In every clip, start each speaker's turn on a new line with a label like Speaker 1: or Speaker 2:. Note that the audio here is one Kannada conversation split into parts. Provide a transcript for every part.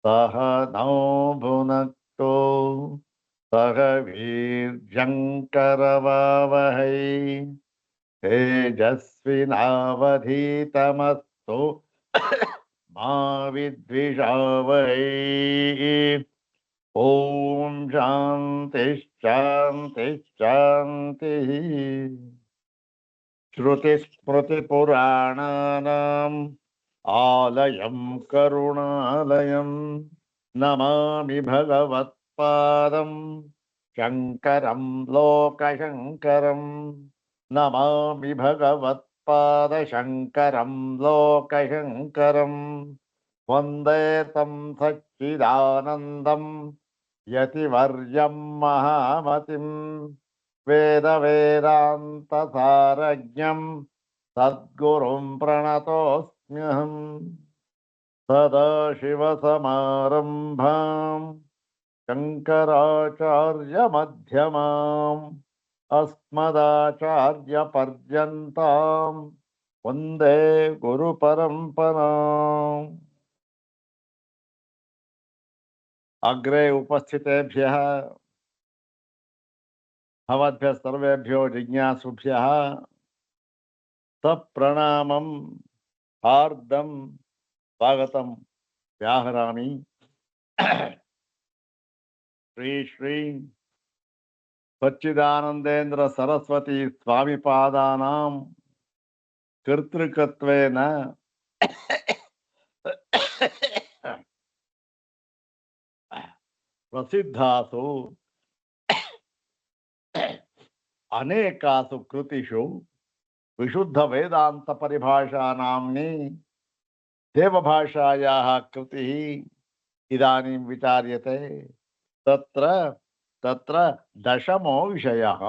Speaker 1: सह नौ भुनक्तो सह वीर्यङ्करवावहै तेजस्विनावधीतमस्तु मा विद्विषावहै। ओम शांति शांति शांति। श्रुति स्मृति पुराणानाम् आलयं करुणालयं नमामि भगवत्पादं शङ्करं लोकशङ्करं। नमामि भगवत्पादशङ्करं लोकशङ्करं। वन्दे तं सच्चिदानन्दं यतिवर्यं महामतिं वेदवेदान्तसारज्ञं सद्गुरुं प्रणतोऽस्म्यहम्। सदाशिवसमारम्भां शङ्कराचार्यमध्यमाम् अस्मदाचार्यपर्यन्तां वन्दे गुरुपरम्पराम्। अग्रे उपस्थितेभ्यः भवद्भ्यः सर्वेभ्यो जिज्ञासुभ्यः सप्रणामं हार्दं स्वागतं व्याहरामि। श्री श्री सच्चिदानंदेन्द्र सरस्वती स्वामी पादानां कर्तृकत्वेन प्रसिद्धासु अनेकासु कृतिषु विशुद्ध वेदांत परिभाषा नाम्नी देवभाषायाः कृतिः इदानीं विचार्यते। तत्र तत्र दशमो विषयः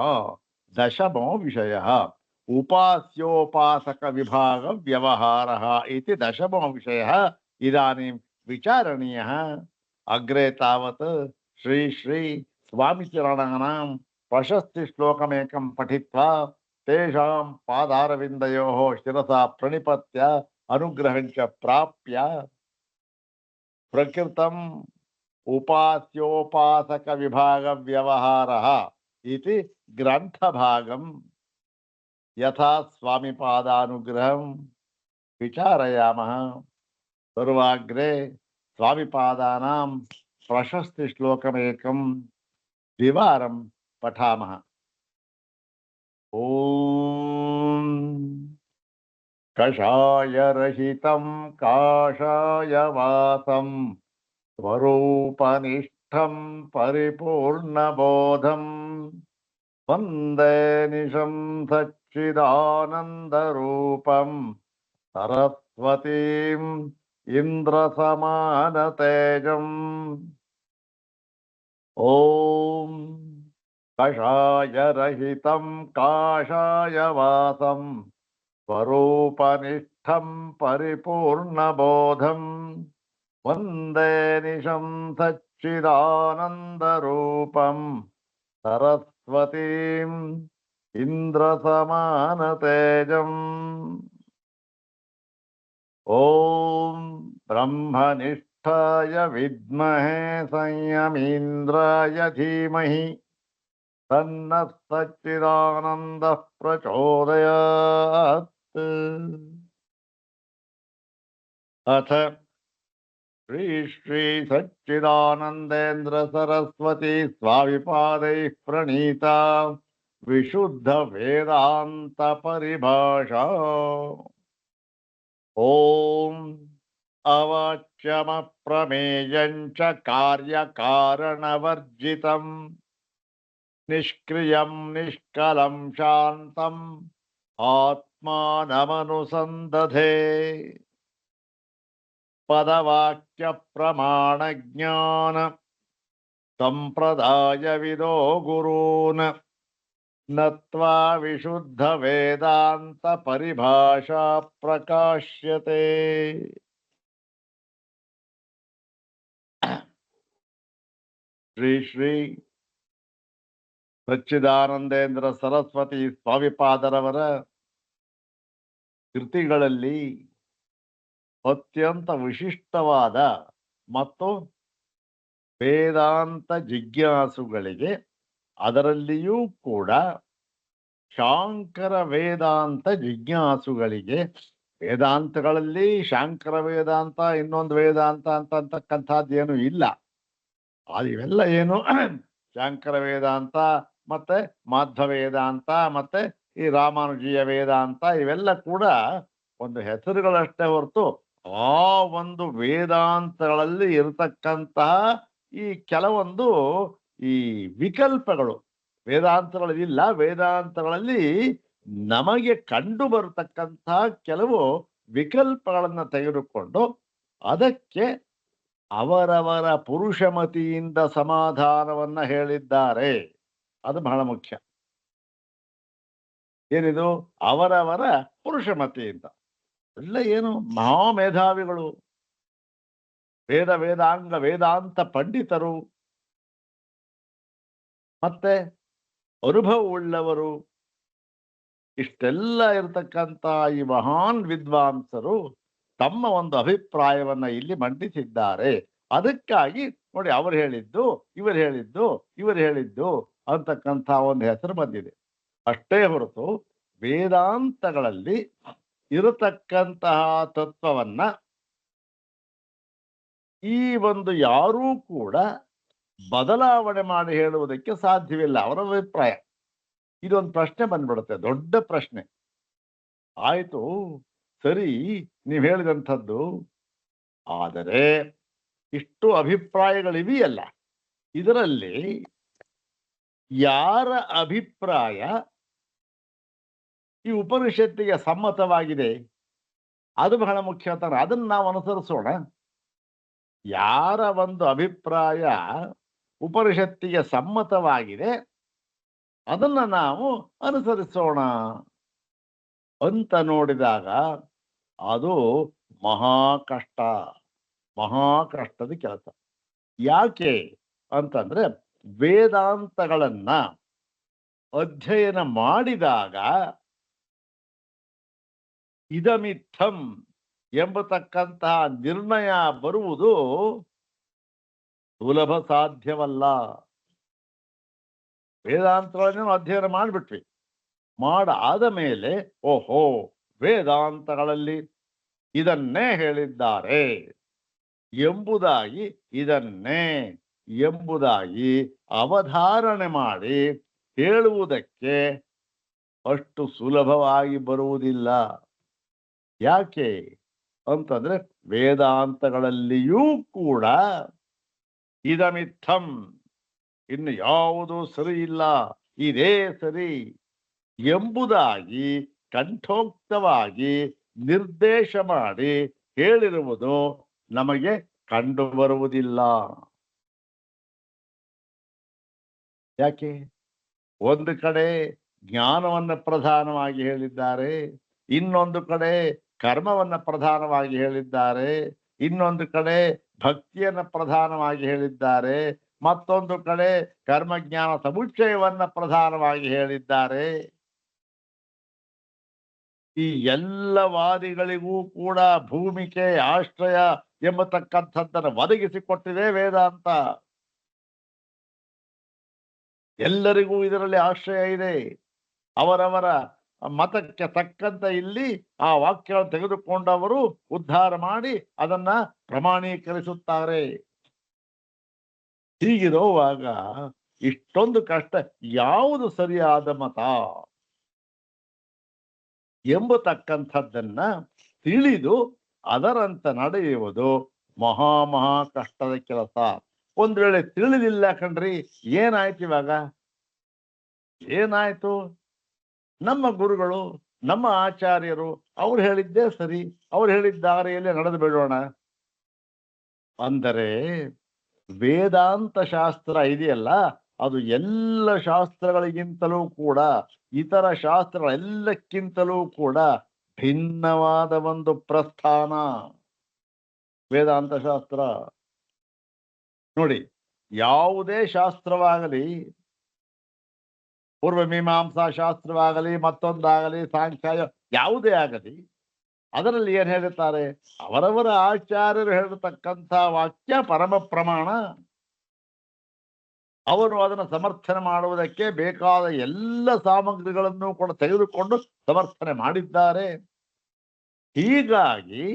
Speaker 1: उपास्योपासक विभाग व्यवहारः इति दशमो विषयः इदानीं विचारणीयः। अग्रे तावत् श्री श्री स्वामिचरणानां प्रशस्ति श्लोकमेकं पठित्वा तेषां पादारविन्दयोः शिरसा प्रणिपत्य अनुग्रहं च प्राप्य प्रकृतम् उपास्योपासक विभाग व्यवहारः इति ग्रंथभागं यथा स्वामी पादानुग्रहं विचारयामः। सर्वाग्रे स्वामी पादानां प्रशस्ति श्लोकमेकं द्विवारं पठामः। ओम कषाय रहितं काषायवासं स्वरूपनिष्ठं परिपूर्णबोधं वन्दे निशं सच्चिदानन्दरूपं सरस्वतीं इन्द्रसमानतेजम्। ॐ कषाय रहितं काषायवासं स्वरूपनिष्ठं परिपूर्णबोधं वन्दे निशं सच्चिदानन्दरूपं सरस्वतीं इन्द्रसमानतेजम्। ॐ ब्रह्मनिष्ठाय विद्महे संयमीन्द्राय धीमहि तन्नः सच्चिदानन्दः प्रचोदयात्। अथ श्री श्री सच्चिदानंदेन्द्र सरस्वती स्वामिपादैः प्रणीता विशुद्ध वेदांत परिभाषा। ओम अवाच्यमप्रमेयं च कार्यकारणवर्जितं निष्क्रियं निष्कलं शान्तम् आत्मानमनुसन्दधे पदवाक्य प्रमाणज्ञान संप्रदाय विदो गुरून् नत्वा विशुद्ध वेदांत परिभाषा प्रकाश्यते। श्री श्री ಸಚ್ಚಿದಾನಂದೇಂದ್ರ ಸರಸ್ವತಿ ಸ್ವಾಮಿಪಾದರವರ ಕೃತಿಗಳಲ್ಲಿ ಅತ್ಯಂತ ವಿಶಿಷ್ಟವಾದ ಮತ್ತು ವೇದಾಂತ ಜಿಜ್ಞಾಸುಗಳಿಗೆ, ಅದರಲ್ಲಿಯೂ ಕೂಡ ಶಾಂಕರ ವೇದಾಂತ ಜಿಜ್ಞಾಸುಗಳಿಗೆ, ವೇದಾಂತಗಳಲ್ಲಿ ಶಾಂಕರ ವೇದಾಂತ ಇನ್ನೊಂದು ವೇದಾಂತ ಅಂತಕ್ಕಂಥದ್ದೇನು ಇಲ್ಲ. ಇವೆಲ್ಲ ಏನು ಶಾಂಕರ ವೇದಾಂತ ಮತ್ತೆ ಮಾಧ್ವ ವೇದಾಂತ ಮತ್ತೆ ಈ ರಾಮಾನುಜೀಯ ವೇದಾಂತ ಇವೆಲ್ಲ ಕೂಡ ಒಂದು ಹೆಸರುಗಳಷ್ಟೇ ಹೊರತು ಆ ಒಂದು ವೇದಾಂತಗಳಲ್ಲಿ ಇರತಕ್ಕಂತಹ ಈ ಕೆಲವೊಂದು ಈ ವಿಕಲ್ಪಗಳು ವೇದಾಂತಗಳಲ್ಲಿಲ್ಲ. ವೇದಾಂತಗಳಲ್ಲಿ ನಮಗೆ ಕಂಡು ಬರತಕ್ಕಂತಹ ಕೆಲವು ವಿಕಲ್ಪಗಳನ್ನು ತೆಗೆದುಕೊಂಡು ಅದಕ್ಕೆ ಅವರವರ ಪುರುಷಮತಿಯಿಂದ ಸಮಾಧಾನವನ್ನ ಹೇಳಿದ್ದಾರೆ. ಅದು ಬಹಳ ಮುಖ್ಯ. ಏನಿದು? ಅವರವರ ಪುರುಷಮತಿಯಿಂದ. ಎಲ್ಲ ಏನು ಮಹಾಮೇಧಾವಿಗಳು, ವೇದಾಂಗ ವೇದಾಂತ ಪಂಡಿತರು, ಮತ್ತೆ ಅನುಭವವುಳ್ಳವರು, ಇಷ್ಟೆಲ್ಲ ಇರತಕ್ಕಂಥ ಈ ಮಹಾನ್ ವಿದ್ವಾಂಸರು ತಮ್ಮ ಒಂದು ಅಭಿಪ್ರಾಯವನ್ನ ಇಲ್ಲಿ ಮಂಡಿಸಿದ್ದಾರೆ. ಅದಕ್ಕಾಗಿ ನೋಡಿ, ಅವರು ಹೇಳಿದ್ದು ಇವರು ಹೇಳಿದ್ದು ಅಂತಕ್ಕಂಥ ಒಂದು ಹೆಸರು ಬಂದಿದೆ. ಅಷ್ಟೇ ಹೊರತು ವೇದಾಂತಗಳಲ್ಲಿ ಇರತಕ್ಕಂತಹ ತತ್ವವನ್ನ ಈ ಒಂದು ಯಾರೂ ಕೂಡ ಬದಲಾವಣೆ ಮಾಡಿ ಹೇಳುವುದಕ್ಕೆ ಸಾಧ್ಯವಿಲ್ಲ. ಅವರ ಅಭಿಪ್ರಾಯ. ಇದೊಂದು ಪ್ರಶ್ನೆ ಬಂದ್ಬಿಡುತ್ತೆ, ದೊಡ್ಡ ಪ್ರಶ್ನೆ. ಆಯ್ತು, ಸರಿ, ನೀವು ಹೇಳಿದಂಥದ್ದು, ಆದರೆ ಇಷ್ಟು ಅಭಿಪ್ರಾಯಗಳಿವೆಯಲ್ಲ, ಇದರಲ್ಲಿ ಯಾರ ಅಭಿಪ್ರಾಯ ಈ ಉಪನಿಷತ್ತಿಗೆ ಸಮ್ಮತವಾಗಿದೆ ಅದು ಬಹಳ ಮುಖ್ಯ ಅಂತಾರೆ. ಅದನ್ನು ನಾವು ಅನುಸರಿಸೋಣ. ಯಾರ ಒಂದು ಅಭಿಪ್ರಾಯ ಉಪನಿಷತ್ತಿಗೆ ಸಮ್ಮತವಾಗಿದೆ ಅದನ್ನ ನಾವು ಅನುಸರಿಸೋಣ ಅಂತ ನೋಡಿದಾಗ ಅದು ಮಹಾ ಕಷ್ಟದ ಕೆಲಸ. ಯಾಕೆ ಅಂತಂದ್ರೆ ವೇದಾಂತಗಳನ್ನ ಅಧ್ಯಯನ ಮಾಡಿದಾಗ ಇದಮಿತ್ತಂ ಎಂಬತಕ್ಕಂತಹ ನಿರ್ಣಯ ಬರುವುದು ಸುಲಭ ಸಾಧ್ಯವಲ್ಲ. ವೇದಾಂತಗಳನ್ನು ಅಧ್ಯಯನ ಮಾಡಿಬಿಟ್ವಿ, ಮಾಡಾದ ಮೇಲೆ ಓಹೋ ವೇದಾಂತಗಳಲ್ಲಿ ಇದನ್ನೇ ಹೇಳಿದ್ದಾರೆ ಎಂಬುದಾಗಿ ಅವಧಾರಣೆ ಮಾಡಿ ಹೇಳುವುದಕ್ಕೆ ಅಷ್ಟು ಸುಲಭವಾಗಿ ಬರುವುದಿಲ್ಲ. ಯಾಕೆ ಅಂತಂದ್ರೆ ವೇದಾಂತಗಳಲ್ಲಿಯೂ ಕೂಡ ಇದಮಿತ್ತಂ, ಇನ್ನು ಯಾವುದು ಸರಿ ಇಲ್ಲ, ಇದೇ ಸರಿ ಎಂಬುದಾಗಿ ಕಂಠೋಕ್ತವಾಗಿ ನಿರ್ದೇಶ ಮಾಡಿ ಹೇಳಿರುವುದು ನಮಗೆ ಕಂಡು ಬರುವುದಿಲ್ಲ. ಯಾಕೆ? ಒಂದು ಕಡೆ ಜ್ಞಾನವನ್ನ ಪ್ರಧಾನವಾಗಿ ಹೇಳಿದ್ದಾರೆ, ಇನ್ನೊಂದು ಕಡೆ ಕರ್ಮವನ್ನ ಪ್ರಧಾನವಾಗಿ ಹೇಳಿದ್ದಾರೆ, ಇನ್ನೊಂದು ಕಡೆ ಭಕ್ತಿಯನ್ನ ಪ್ರಧಾನವಾಗಿ ಹೇಳಿದ್ದಾರೆ, ಮತ್ತೊಂದು ಕಡೆ ಕರ್ಮಜ್ಞಾನ ಸಮುಚ್ಚಯವನ್ನ ಪ್ರಧಾನವಾಗಿ ಹೇಳಿದ್ದಾರೆ. ಈ ಎಲ್ಲ ವಾದಿಗಳಿಗೂ ಕೂಡ ಭೂಮಿಕೆ ಆಶ್ರಯ ಎಂಬತಕ್ಕಂಥದ್ದನ್ನು ಒದಗಿಸಿಕೊಟ್ಟಿದೆ ವೇದಾಂತ. ಎಲ್ಲರಿಗೂ ಇದರಲ್ಲಿ ಆಶ್ರಯ ಇದೆ. ಅವರವರ ಮತಕ್ಕೆ ತಕ್ಕಂತ ಇಲ್ಲಿ ಆ ವಾಕ್ಯವನ್ನು ತೆಗೆದುಕೊಂಡವರು ಉದ್ಧಾರ ಮಾಡಿ ಅದನ್ನ ಪ್ರಮಾಣೀಕರಿಸುತ್ತಾರೆ. ಹೀಗಿರುವಾಗ ಇಷ್ಟೊಂದು ಕಷ್ಟ, ಯಾವುದು ಸರಿಯಾದ ಮತ ಎಂಬತಕ್ಕಂಥದ್ದನ್ನ ತಿಳಿದು ಅದರಂತೆ ನಡೆಯುವುದು ಮಹಾ ಕಷ್ಟದ ಕೆಲಸ. ಒಂದ್ ವೇಳೆ ತಿಳಿಲಿಲ್ಲ ಕಣ್ರಿ, ಏನಾಯ್ತು ಇವಾಗ? ಏನಾಯ್ತು? ನಮ್ಮ ಗುರುಗಳು, ನಮ್ಮ ಆಚಾರ್ಯರು ಅವ್ರು ಹೇಳಿದ್ದೇ ಸರಿ, ಅವ್ರು ಹೇಳಿದ ದಾರಿಯಲ್ಲಿ ನಡೆದು ಬಿಡೋಣ ಅಂದರೆ ವೇದಾಂತ ಶಾಸ್ತ್ರ ಇದೆಯಲ್ಲ, ಅದು ಎಲ್ಲ ಶಾಸ್ತ್ರಗಳಿಗಿಂತಲೂ ಕೂಡ, ಇತರ ಶಾಸ್ತ್ರಗಳೆಲ್ಲಕ್ಕಿಂತಲೂ ಕೂಡ ಭಿನ್ನವಾದ ಒಂದು ಪ್ರಸ್ಥಾನ ವೇದಾಂತ ಶಾಸ್ತ್ರ. ನೋಡಿ, ಯಾವುದೇ ಶಾಸ್ತ್ರವಾಗಲಿ, ಪೂರ್ವ ಮೀಮಾಂಸಾ ಶಾಸ್ತ್ರವಾಗಲಿ, ಮತ್ತೊಂದಾಗಲಿ, ಸಾಂಖ್ಯ ಯಾವುದೇ ಆಗಲಿ, ಅದರಲ್ಲಿ ಏನ್ ಹೇಳುತ್ತಾರೆ? ಅವರವರ ಆಚಾರ್ಯರು ಹೇಳತಕ್ಕಂಥ ವಾಕ್ಯ ಪರಮ ಪ್ರಮಾಣ. ಅವರು ಅದನ್ನು ಸಮರ್ಥನೆ ಮಾಡುವುದಕ್ಕೆ ಬೇಕಾದ ಎಲ್ಲ ಸಾಮಗ್ರಿಗಳನ್ನು ಕೂಡ ತೆಗೆದುಕೊಂಡು ಸಮರ್ಥನೆ ಮಾಡಿದ್ದಾರೆ. ಹೀಗಾಗಿ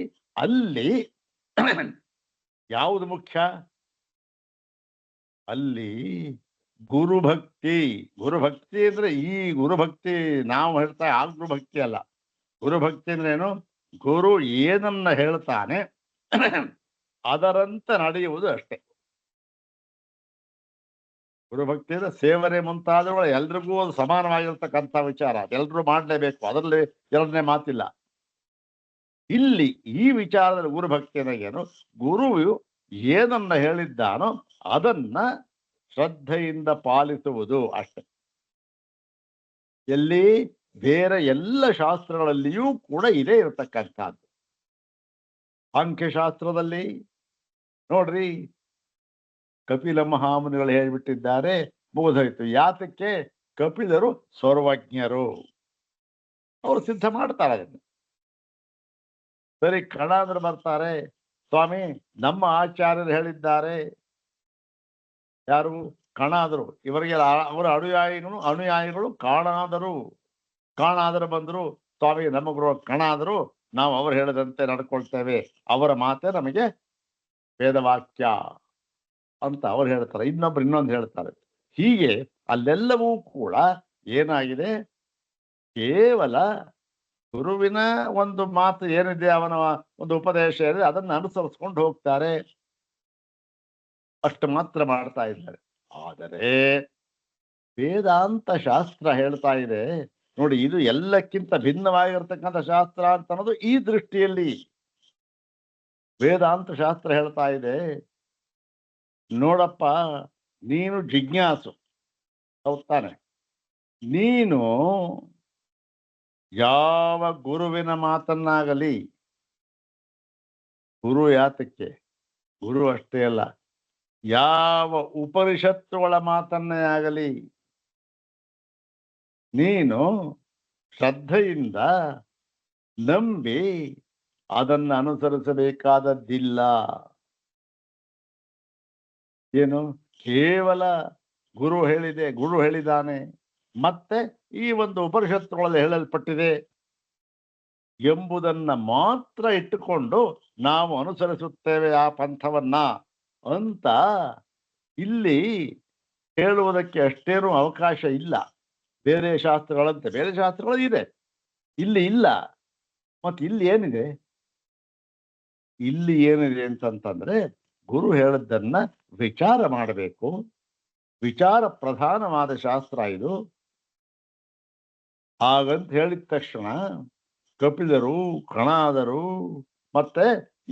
Speaker 1: ಅಲ್ಲಿ ಯಾವುದು ಮುಖ್ಯ? ಅಲ್ಲಿ ಗುರುಭಕ್ತಿ. ಗುರುಭಕ್ತಿ ಅಂದ್ರೆ ಈ ಗುರುಭಕ್ತಿ ನಾವು ಹೇಳ್ತಾ ಆ ಗುರುಭಕ್ತಿ ಅಲ್ಲ. ಗುರುಭಕ್ತಿ ಅಂದ್ರೆ ಏನು? ಗುರು ಏನನ್ನ ಹೇಳ್ತಾನೆ ಅದರಂತೆ ನಡೆಯುವುದು ಅಷ್ಟೇ. ಗುರುಭಕ್ತಿ ಅಂದ್ರೆ ಸೇವನೆ ಮುಂತಾದವುಗಳು ಎಲ್ರಿಗೂ ಅದು ಸಮಾನವಾಗಿರ್ತಕ್ಕಂಥ ವಿಚಾರ. ಎಲ್ರೂ ಮಾಡಲೇಬೇಕು, ಅದರಲ್ಲಿ ಎರಡನೇ ಮಾತಿಲ್ಲ. ಇಲ್ಲಿ ಈ ವಿಚಾರದಲ್ಲಿ ಗುರುಭಕ್ತಿ ಏನು? ಗುರುವು ಏನನ್ನ ಹೇಳಿದ್ದಾನೋ ಅದನ್ನ ಶ್ರದ್ಧೆಯಿಂದ ಪಾಲಿಸುವುದು ಅಷ್ಟೆ. ಎಲ್ಲಿ? ಬೇರೆ ಎಲ್ಲ ಶಾಸ್ತ್ರಗಳಲ್ಲಿಯೂ ಕೂಡ ಇದೇ ಇರತಕ್ಕಂಥದ್ದು. ಸಾಂಖ್ಯಶಾಸ್ತ್ರದಲ್ಲಿ ನೋಡ್ರಿ, ಕಪಿಲ ಮಹಾಮುನಿಗಳು ಹೇಳ್ಬಿಟ್ಟಿದ್ದಾರೆ, ಮುಗಿದೋಯ್ತು. ಯಾತಕ್ಕೆ? ಕಪಿಲರು ಸರ್ವಜ್ಞರು, ಅವರು ಸಿದ್ಧ ಮಾಡ್ತಾರೆ ಅದನ್ನು. ಸರಿ, ಕಣಾದರು ಬರ್ತಾರೆ, ಸ್ವಾಮಿ ನಮ್ಮ ಆಚಾರ್ಯರು ಹೇಳಿದ್ದಾರೆ. ಯಾರು? ಕಣಾದರು. ಇವರಿಗೆ ಅವರ ಅನುಯಾಯಿಗಳು ಕಾಣಾದರು ಬಂದರು, ಸ್ವಾಮಿ ನಮ್ಮ ಗುರು ಕಣಾದರು, ನಾವು ಅವರು ಹೇಳಿದಂತೆ ನಡ್ಕೊಳ್ತೇವೆ, ಅವರ ಮಾತೆ ನಮಗೆ ವೇದವಾಕ್ಯ ಅಂತ ಅವ್ರು ಹೇಳ್ತಾರೆ. ಇನ್ನೊಂದು ಹೇಳ್ತಾರೆ. ಹೀಗೆ ಅಲ್ಲೆಲ್ಲವೂ ಕೂಡ ಏನಾಗಿದೆ? ಕೇವಲ ಗುರುವಿನ ಒಂದು ಮಾತು ಏನಿದೆ, ಅವನ ಒಂದು ಉಪದೇಶ ಇದೆ, ಅದನ್ನು ಅನುಸರಿಸ್ಕೊಂಡು ಹೋಗ್ತಾರೆ, ಅಷ್ಟು ಮಾತ್ರ ಮಾಡ್ತಾ ಇದ್ದಾರೆ. ಆದರೆ ವೇದಾಂತ ಶಾಸ್ತ್ರ ಹೇಳ್ತಾ ಇದೆ ನೋಡಿ, ಇದು ಎಲ್ಲಕ್ಕಿಂತ ಭಿನ್ನವಾಗಿರ್ತಕ್ಕಂಥ ಶಾಸ್ತ್ರ ಅಂತ ಅನ್ನೋದು ಈ ದೃಷ್ಟಿಯಲ್ಲಿ ವೇದಾಂತ ಶಾಸ್ತ್ರ ಹೇಳ್ತಾ ಇದೆ. ನೋಡಪ್ಪ, ನೀನು ಜಿಜ್ಞಾಸು, ಹೌದ್ ತಾನೆ? ನೀನು ಯಾವ ಗುರುವಿನ ಮಾತನ್ನಾಗಲಿ, ಗುರು ಯಾತಕ್ಕೆ? ಗುರು ಅಷ್ಟೇ ಅಲ್ಲ, ಯಾವ ಉಪನಿಷತ್ತುಗಳ ಮಾತನ್ನೇ ಆಗಲಿ ನೀನು ಶ್ರದ್ಧೆಯಿಂದ ನಂಬಿ ಅದನ್ನು ಅನುಸರಿಸಬೇಕಾದದ್ದಿಲ್ಲ. ಏನು? ಕೇವಲ ಗುರು ಹೇಳಿದಾನೆ, ಮತ್ತೆ ಈ ಒಂದು ಉಪನಿಷತ್ತುಗಳಲ್ಲಿ ಹೇಳಲ್ಪಟ್ಟಿದೆ ಎಂಬುದನ್ನ ಮಾತ್ರ ಇಟ್ಟುಕೊಂಡು ನಾವು ಅನುಸರಿಸುತ್ತೇವೆ ಆ ಪಂಥವನ್ನ ಅಂತ ಇಲ್ಲಿ ಹೇಳುವುದಕ್ಕೆ ಅಷ್ಟೇನೂ ಅವಕಾಶ ಇಲ್ಲ. ಬೇರೆ ಶಾಸ್ತ್ರಗಳಂತೆ ಬೇರೆ ಶಾಸ್ತ್ರಗಳು ಇದೆ, ಇಲ್ಲಿ ಇಲ್ಲ. ಮತ್ತೆ ಇಲ್ಲಿ ಏನಿದೆ? ಇಲ್ಲಿ ಏನಿದೆ ಅಂತಂತಂದ್ರೆ, ಗುರು ಹೇಳದ್ದನ್ನ ವಿಚಾರ ಮಾಡಬೇಕು. ವಿಚಾರ ಪ್ರಧಾನವಾದ ಶಾಸ್ತ್ರ ಇದು. ಹಾಗಂತ ಹೇಳಿದ ತಕ್ಷಣ ಕಪಿಲರು, ಕಣಾದರು, ಮತ್ತೆ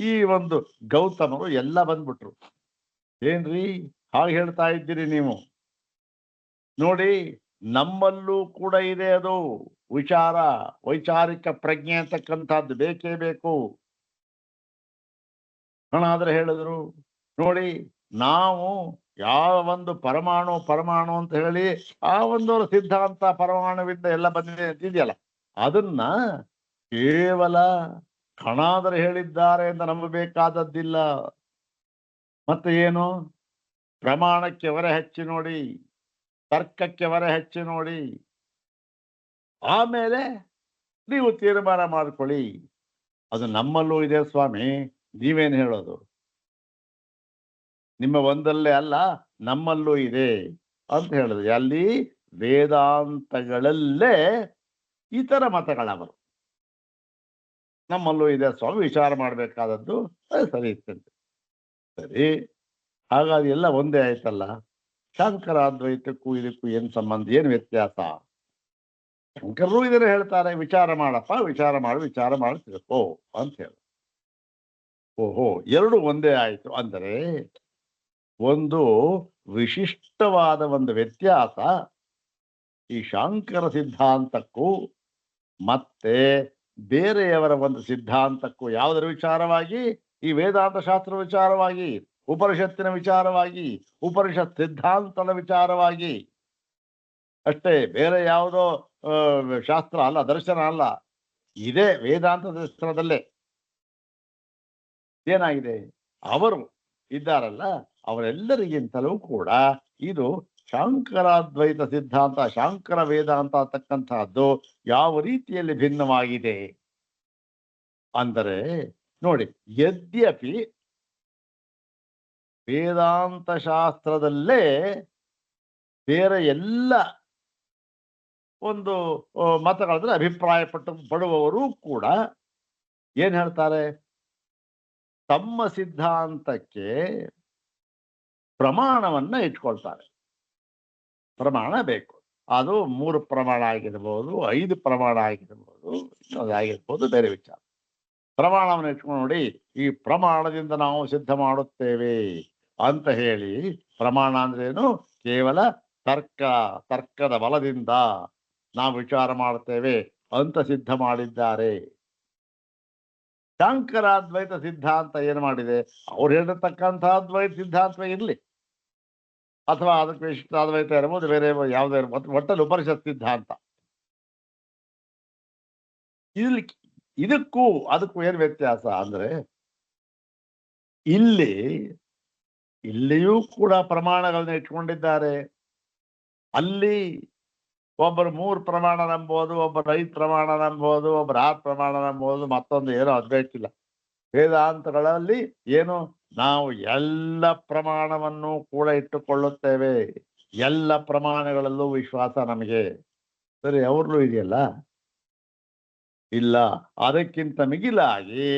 Speaker 1: ಈ ಒಂದು ಗೌತಮರು ಎಲ್ಲ ಬಂದ್ಬಿಟ್ರು. ಏನ್ರಿ ಹಾಗೆ ಹೇಳ್ತಾ ಇದ್ದೀರಿ ನೀವು? ನೋಡಿ, ನಮ್ಮಲ್ಲೂ ಕೂಡ ಇದೆ ಅದು ವಿಚಾರ, ವೈಚಾರಿಕ ಪ್ರಜ್ಞೆ ಅಂತಕ್ಕಂಥದ್ದು ಬೇಕೇ ಬೇಕು. ಕಣಾದ್ರೆ ಹೇಳಿದ್ರು, ನೋಡಿ ನಾವು ಯಾವ ಒಂದು ಪರಮಾಣು ಅಂತ ಹೇಳಿ ಆ ಒಂದು ಸಿದ್ಧಾಂತ ಪರಮಾಣುವಿಂದ ಎಲ್ಲ ಬಂದಿದೆ ಅಂತಿದೆಯಲ್ಲ, ಅದನ್ನ ಕೇವಲ ಕಣಾದರೆ ಹೇಳಿದ್ದಾರೆ ಅಂತ ನಂಬಬೇಕಾದದ್ದಿಲ್ಲ. ಮತ್ತೆ ಏನು? ಪ್ರಮಾಣಕ್ಕೆ ಹೊರೆ ಹಚ್ಚಿ ನೋಡಿ, ತರ್ಕಕ್ಕೆ ಹೊರೆ ಹಚ್ಚಿ ನೋಡಿ, ಆಮೇಲೆ ನೀವು ತೀರ್ಮಾನ ಮಾಡ್ಕೊಳ್ಳಿ. ಅದು ನಮ್ಮಲ್ಲೂ ಇದೆ ಸ್ವಾಮಿ, ನೀವೇನು ಹೇಳೋದು? ನಿಮ್ಮ ಒಂದಲ್ಲೇ ಅಲ್ಲ, ನಮ್ಮಲ್ಲೂ ಇದೆ ಅಂತ ಹೇಳಿದ್ರು. ಅಲ್ಲಿ ವೇದಾಂತಗಳಲ್ಲೇ ಇತರ ಮತಗಳವರು. ನಮ್ಮಲ್ಲೂ ಇದೆ ಸ್ವಾಮಿ, ವಿಚಾರ ಮಾಡಬೇಕಾದದ್ದು. ಸರಿ ಇತ್ತಂತೆ. ಸರಿ, ಹಾಗಾಗಿ ಎಲ್ಲ ಒಂದೇ ಆಯ್ತಲ್ಲ. ಶಂಕರಾದ್ವೈತಕ್ಕೂ ಇದಕ್ಕೂ ಏನ್ ಸಂಬಂಧ, ಏನು ವ್ಯತ್ಯಾಸ? ಶಂಕರರು ಇದನ್ನ ಹೇಳ್ತಾರೆ, ವಿಚಾರ ಮಾಡಪ್ಪ, ವಿಚಾರ ಮಾಡಿ ತಿಳ್ಕೋ ಅಂತ ಹೇಳಿ. ಓಹೋ, ಎರಡು ಒಂದೇ ಆಯ್ತು. ಅಂದರೆ ಒಂದು ವಿಶಿಷ್ಟವಾದ ಒಂದು ವ್ಯತ್ಯಾಸ ಈ ಶಾಂಕರ ಸಿದ್ಧಾಂತಕ್ಕೂ ಮತ್ತೆ ಬೇರೆಯವರ ಒಂದು ಸಿದ್ಧಾಂತಕ್ಕೂ. ಯಾವುದರ ವಿಚಾರವಾಗಿ? ಈ ವೇದಾಂತ ಶಾಸ್ತ್ರ ವಿಚಾರವಾಗಿ, ಉಪನಿಷತ್ತಿನ ವಿಚಾರವಾಗಿ, ಉಪನಿಷತ್ ಸಿದ್ಧಾಂತದ ವಿಚಾರವಾಗಿ ಅಷ್ಟೇ. ಬೇರೆ ಯಾವುದೋ ಶಾಸ್ತ್ರ ಅಲ್ಲ, ದರ್ಶನ ಅಲ್ಲ. ಇದೇ ವೇದಾಂತದ ಸ್ಥಳದಲ್ಲೇ ಏನಾಗಿದೆ, ಅವರು ಇದ್ದಾರಲ್ಲ ಅವರೆಲ್ಲರಿಗಿಂತಲೂ ಕೂಡ ಇದು ಶಾಂಕರಾದ್ವೈತ ಸಿದ್ಧಾಂತ, ಶಾಂಕರ ವೇದಾಂತ ಅಂತಕ್ಕಂತಹದ್ದು ಯಾವ ರೀತಿಯಲ್ಲಿ ಭಿನ್ನವಾಗಿದೆ ಅಂದರೆ ನೋಡಿ, ಯದ್ಯಪಿ ವೇದಾಂತ ಶಾಸ್ತ್ರದಲ್ಲೇ ಬೇರೆ ಎಲ್ಲ ಒಂದು ಮತಗಳಂದ್ರೆ ಅಭಿಪ್ರಾಯ ಪಡುವವರು ಕೂಡ ಏನ್ ಹೇಳ್ತಾರೆ, ತಮ್ಮ ಸಿದ್ಧಾಂತಕ್ಕೆ ಪ್ರಮಾಣವನ್ನ ಇಟ್ಕೊಳ್ತಾರೆ. ಪ್ರಮಾಣ ಬೇಕು, ಅದು 3 ಪ್ರಮಾಣ ಆಗಿರ್ಬೋದು, 5 ಪ್ರಮಾಣ ಆಗಿರ್ಬೋದು, ಇನ್ನೊಂದಾಗಿರ್ಬೋದು, ಬೇರೆ ವಿಚಾರ. ಪ್ರಮಾಣವನ್ನು ಇಟ್ಕೊಂಡು ನೋಡಿ, ಈ ಪ್ರಮಾಣದಿಂದ ನಾವು ಸಿದ್ಧ ಮಾಡುತ್ತೇವೆ ಅಂತ ಹೇಳಿ, ಪ್ರಮಾಣ ಅಂದ್ರೇನು, ಕೇವಲ ತರ್ಕದ ಬಲದಿಂದ ನಾವು ವಿಚಾರ ಮಾಡ್ತೇವೆ ಅಂತ ಸಿದ್ಧ ಮಾಡಿದ್ದಾರೆ. ಶಾಂಕರಾದ್ವೈತ ಸಿದ್ಧಾಂತ ಏನು ಮಾಡಿದೆ, ಅವ್ರು ಹೇಳಿರ್ತಕ್ಕಂತಹ ಅದ್ವೈತ ಸಿದ್ಧಾಂತವೇ ಇರಲಿ, ಅಥವಾ ಅದಕ್ಕೆ ವಿಶಿಷ್ಟಾದ್ವೈತ ಇರ್ಬೋದು, ಬೇರೆ ಯಾವುದೇ ಇರ್ಬೋದು, ಒಟ್ಟಲ್ಲಿ ಉಪನಿಷತ್ ಸಿದ್ಧಾಂತ. ಇದಕ್ಕೂ ಅದಕ್ಕೂ ಏನು ವ್ಯತ್ಯಾಸ ಅಂದ್ರೆ, ಇಲ್ಲಿಯೂ ಕೂಡ ಪ್ರಮಾಣಗಳನ್ನ ಇಟ್ಕೊಂಡಿದ್ದಾರೆ. ಅಲ್ಲಿ ಒಬ್ಬರು 3 ಪ್ರಮಾಣ ನಂಬೋದು, ಒಬ್ಬರು 5 ಪ್ರಮಾಣ ನಂಬೋದು, ಒಬ್ಬರು 6 ಪ್ರಮಾಣ ನಂಬೋದು, ಮತ್ತೊಂದು ಏನೋ ಅದ್ಬೇಕಿಲ್ಲ. ವೇದಾಂತಗಳಲ್ಲಿ ಏನು, ನಾವು ಎಲ್ಲ ಪ್ರಮಾಣವನ್ನು ಕೂಡ ಇಟ್ಟುಕೊಳ್ಳುತ್ತೇವೆ, ಎಲ್ಲ ಪ್ರಮಾಣಗಳಲ್ಲೂ ವಿಶ್ವಾಸ ನಮಗೆ. ಸರಿ, ಅವ್ರಲ್ಲೂ ಇದೆಯಲ್ಲ, ಇಲ್ಲ. ಅದಕ್ಕಿಂತ ಮಿಗಿಲಾಗಿ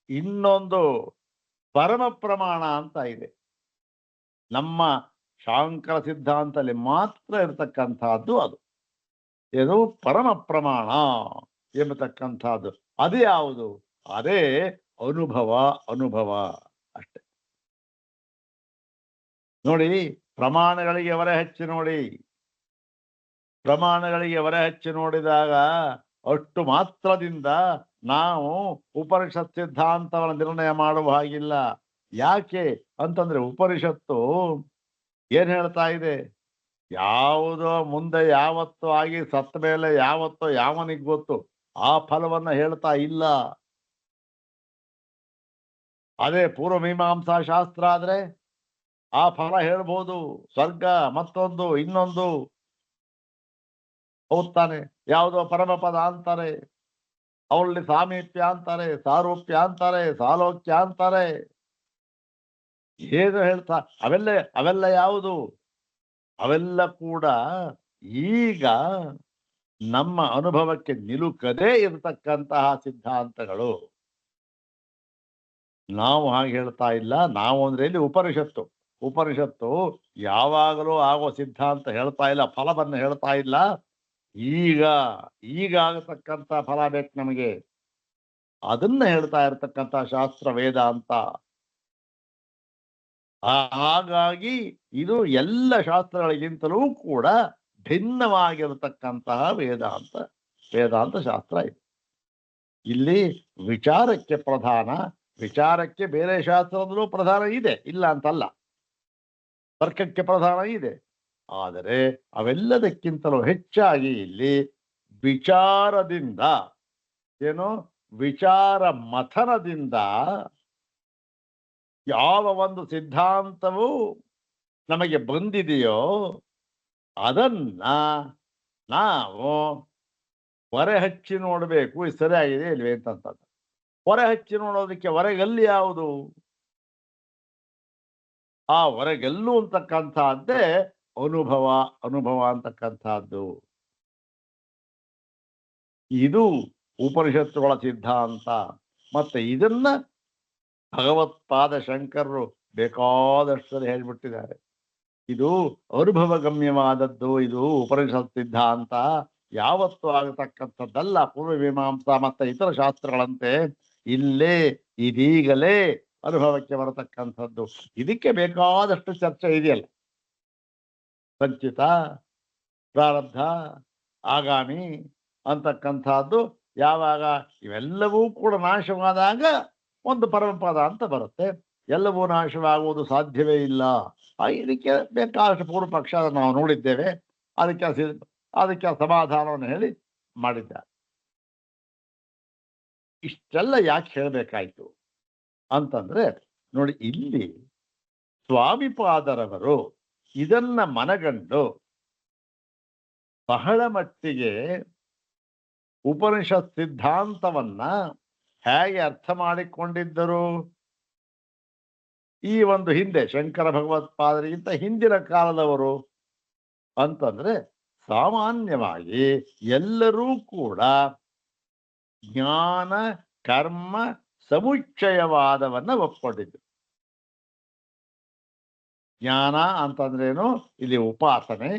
Speaker 1: ಇನ್ನೊಂದು ಪರಮ ಪ್ರಮಾಣ ಅಂತ ಇದೆ. ನಮ್ಮ ಶಾಂಕರ ಸಿದ್ಧಾಂತದಲ್ಲಿ ಮಾತ್ರ ಇರತಕ್ಕಂಥದ್ದು ಅದು. ಏನು, ಪರಮ ಪ್ರಮಾಣ ಎಂಬತಕ್ಕಂಥದ್ದು. ಅದು ಯಾವುದು? ಅದೇ ಅನುಭವ ಅಷ್ಟೆ. ನೋಡಿ, ಪ್ರಮಾಣಗಳಿಗೆ ಹೊರ ಹಚ್ಚಿ ನೋಡಿ, ಪ್ರಮಾಣಗಳಿಗೆ ಹೊರ ಹಚ್ಚಿ ನೋಡಿದಾಗ ಅಷ್ಟು ಮಾತ್ರದಿಂದ ನಾವು ಉಪನಿಷತ್ ಸಿದ್ಧಾಂತವನ್ನು ನಿರ್ಣಯ ಮಾಡುವ ಹಾಗಿಲ್ಲ. ಯಾಕೆ ಅಂತಂದ್ರೆ, ಉಪನಿಷತ್ತು ಏನ್ ಹೇಳ್ತಾ ಇದೆ, ಯಾವುದೋ ಮುಂದೆ ಯಾವತ್ತೋ ಆಗಿ ಸತ್ತ ಮೇಲೆ ಯಾವತ್ತೋ ಯಾವನಿಗೆ ಗೊತ್ತು, ಆ ಫಲವನ್ನ ಹೇಳ್ತಾ ಇಲ್ಲ. ಅದೇ ಪೂರ್ವ ಮೀಮಾಂಸಾ ಶಾಸ್ತ್ರ ಆದ್ರೆ ಆ ಫಲ ಹೇಳ್ಬೋದು, ಸ್ವರ್ಗ, ಮತ್ತೊಂದು ಇನ್ನೊಂದು. ಹೋಗ್ತಾನೆ, ಯಾವುದೋ ಪರಮಪದ ಅಂತಾರೆ, ಅವರಲ್ಲಿ ಸಾಮೀಪ್ಯ ಅಂತಾರೆ, ಸಾರೂಪ್ಯ ಅಂತಾರೆ, ಸಾಲೋಕ್ಯ ಅಂತಾರೆ, ಏನು ಹೇಳ್ತಾ, ಅವೆಲ್ಲ ಯಾವುದು? ಅವೆಲ್ಲ ಕೂಡ ಈಗ ನಮ್ಮ ಅನುಭವಕ್ಕೆ ನಿಲುಕದೇ ಇರತಕ್ಕಂತಹ ಸಿದ್ಧಾಂತಗಳು. ನಾವು ಹಾಗೆ ಹೇಳ್ತಾ ಇಲ್ಲ. ನಾವು ಅಂದ್ರೆ ಇಲ್ಲಿ ಉಪನಿಷತ್ತು ಯಾವಾಗಲೂ ಆಗೋ ಸಿದ್ಧಾಂತ ಹೇಳ್ತಾ ಇಲ್ಲ, ಫಲವನ್ನು ಹೇಳ್ತಾ ಇಲ್ಲ. ಈಗ ಆಗತಕ್ಕಂಥ ಫಲ ಬೇಕು ನಮಗೆ, ಅದನ್ನ ಹೇಳ್ತಾ ಇರತಕ್ಕಂಥ ಶಾಸ್ತ್ರ ವೇದಾಂತ. ಹಾಗಾಗಿ ಇದು ಎಲ್ಲ ಶಾಸ್ತ್ರಗಳಿಗಿಂತಲೂ ಕೂಡ ಭಿನ್ನವಾಗಿರತಕ್ಕಂತಹ ವೇದಾಂತ ಶಾಸ್ತ್ರ ಇದೆ. ಇಲ್ಲಿ ವಿಚಾರಕ್ಕೆ ಪ್ರಧಾನ, ವಿಚಾರಕ್ಕೆ ಬೇರೆ ಶಾಸ್ತ್ರದಲ್ಲೂ ಪ್ರಧಾನ ಇದೆ, ಇಲ್ಲ ಅಂತಲ್ಲ, ತರ್ಕಕ್ಕೆ ಪ್ರಧಾನ ಇದೆ. ಆದರೆ ಅವೆಲ್ಲದಕ್ಕಿಂತಲೂ ಹೆಚ್ಚಾಗಿ ಇಲ್ಲಿ ವಿಚಾರದಿಂದ, ಏನು, ವಿಚಾರ ಮಥನದಿಂದ ಯಾವ ಒಂದು ಸಿದ್ಧಾಂತವು ನಮಗೆ ಬಂದಿದೆಯೋ ಅದನ್ನ ನಾವು ಹೊರೆ ಹಚ್ಚಿ ನೋಡಬೇಕು, ಇದು ಸರಿಯಾಗಿದೆ ಇಲ್ವೇ ಅಂತಂತ. ಹೊರೆ ಹಚ್ಚಿ ನೋಡೋದಕ್ಕೆ ಹೊರಗಲ್ಲಿ ಯಾವುದು? ಆ ಹೊರಗೆಲ್ಲು ಅಂತಕ್ಕಂಥದ್ದೇ ಅನುಭವ ಅಂತಕ್ಕಂಥದ್ದು. ಇದು ಉಪನಿಷತ್ತುಗಳ ಸಿದ್ಧಾಂತ. ಮತ್ತೆ ಇದನ್ನ ಭಗವತ್ಪಾದ ಶಂಕರರು ಬೇಕಾದಷ್ಟು ಹೇಳ್ಬಿಟ್ಟಿದ್ದಾರೆ. ಇದು ಅನುಭವ ಗಮ್ಯವಾದದ್ದು, ಇದು ಉಪನಿಷತ್ ಸಿದ್ಧಾಂತ ಯಾವತ್ತೂ ಆಗತಕ್ಕಂಥದ್ದಲ್ಲ. ಪೂರ್ವ ಮೀಮಾಂಸಾ ಮತ್ತೆ ಇತರ ಶಾಸ್ತ್ರಗಳಂತೆ ಇಲ್ಲೇ ಇದೀಗಲೇ ಅನುಭವಕ್ಕೆ ಬರತಕ್ಕಂಥದ್ದು. ಇದಕ್ಕೆ ಬೇಕಾದಷ್ಟು ಚರ್ಚೆ ಇದೆಯಲ್ಲ, ಸಂಚಿತ, ಪ್ರಾರಬ್ಧ, ಆಗಾಮಿ ಅಂತಕ್ಕಂಥದ್ದು. ಯಾವಾಗ ಇವೆಲ್ಲವೂ ಕೂಡ ನಾಶವಾದಾಗ ಒಂದು ಪರಮಪದ ಅಂತ ಬರುತ್ತೆ. ಎಲ್ಲವೂ ನಾಶವಾಗುವುದು ಸಾಧ್ಯವೇ ಇಲ್ಲ. ಇದಕ್ಕೆ ಬೇಕಾದಷ್ಟು ಪೂರ್ವ ಪಕ್ಷ ನಾವು ನೋಡಿದ್ದೇವೆ. ಅದಕ್ಕೆ ಸಮಾಧಾನವನ್ನು ಹೇಳಿ ಮಾಡಿದ್ದಾರೆ. ಇಷ್ಟೆಲ್ಲ ಯಾಕೆ ಹೇಳಬೇಕಾಯ್ತು ಅಂತಂದ್ರೆ ನೋಡಿ, ಇಲ್ಲಿ ಸ್ವಾಮಿಪಾದರವರು ಇದನ್ನ ಮನಗಂಡು ಬಹಳ ಮಟ್ಟಿಗೆ ಉಪನಿಷತ್ ಸಿದ್ಧಾಂತವನ್ನ ಹೇಗೆ ಅರ್ಥ ಮಾಡಿಕೊಂಡಿದ್ದರು? ಈ ಒಂದು ಹಿಂದೆ ಶಂಕರ ಭಗವತ್ಪಾದರಿಗಿಂತ ಹಿಂದಿನ ಕಾಲದವರು ಅಂತಂದ್ರೆ ಸಾಮಾನ್ಯವಾಗಿ ಎಲ್ಲರೂ ಕೂಡ ಜ್ಞಾನ ಕರ್ಮ ಸಮುಚ್ಚಯವಾದವನ್ನ ಒಪ್ಕೊಂಡಿದ್ರು. ಜ್ಞಾನ ಅಂತಂದ್ರೇನು? ಇಲ್ಲಿ ಉಪಾಸನೆ.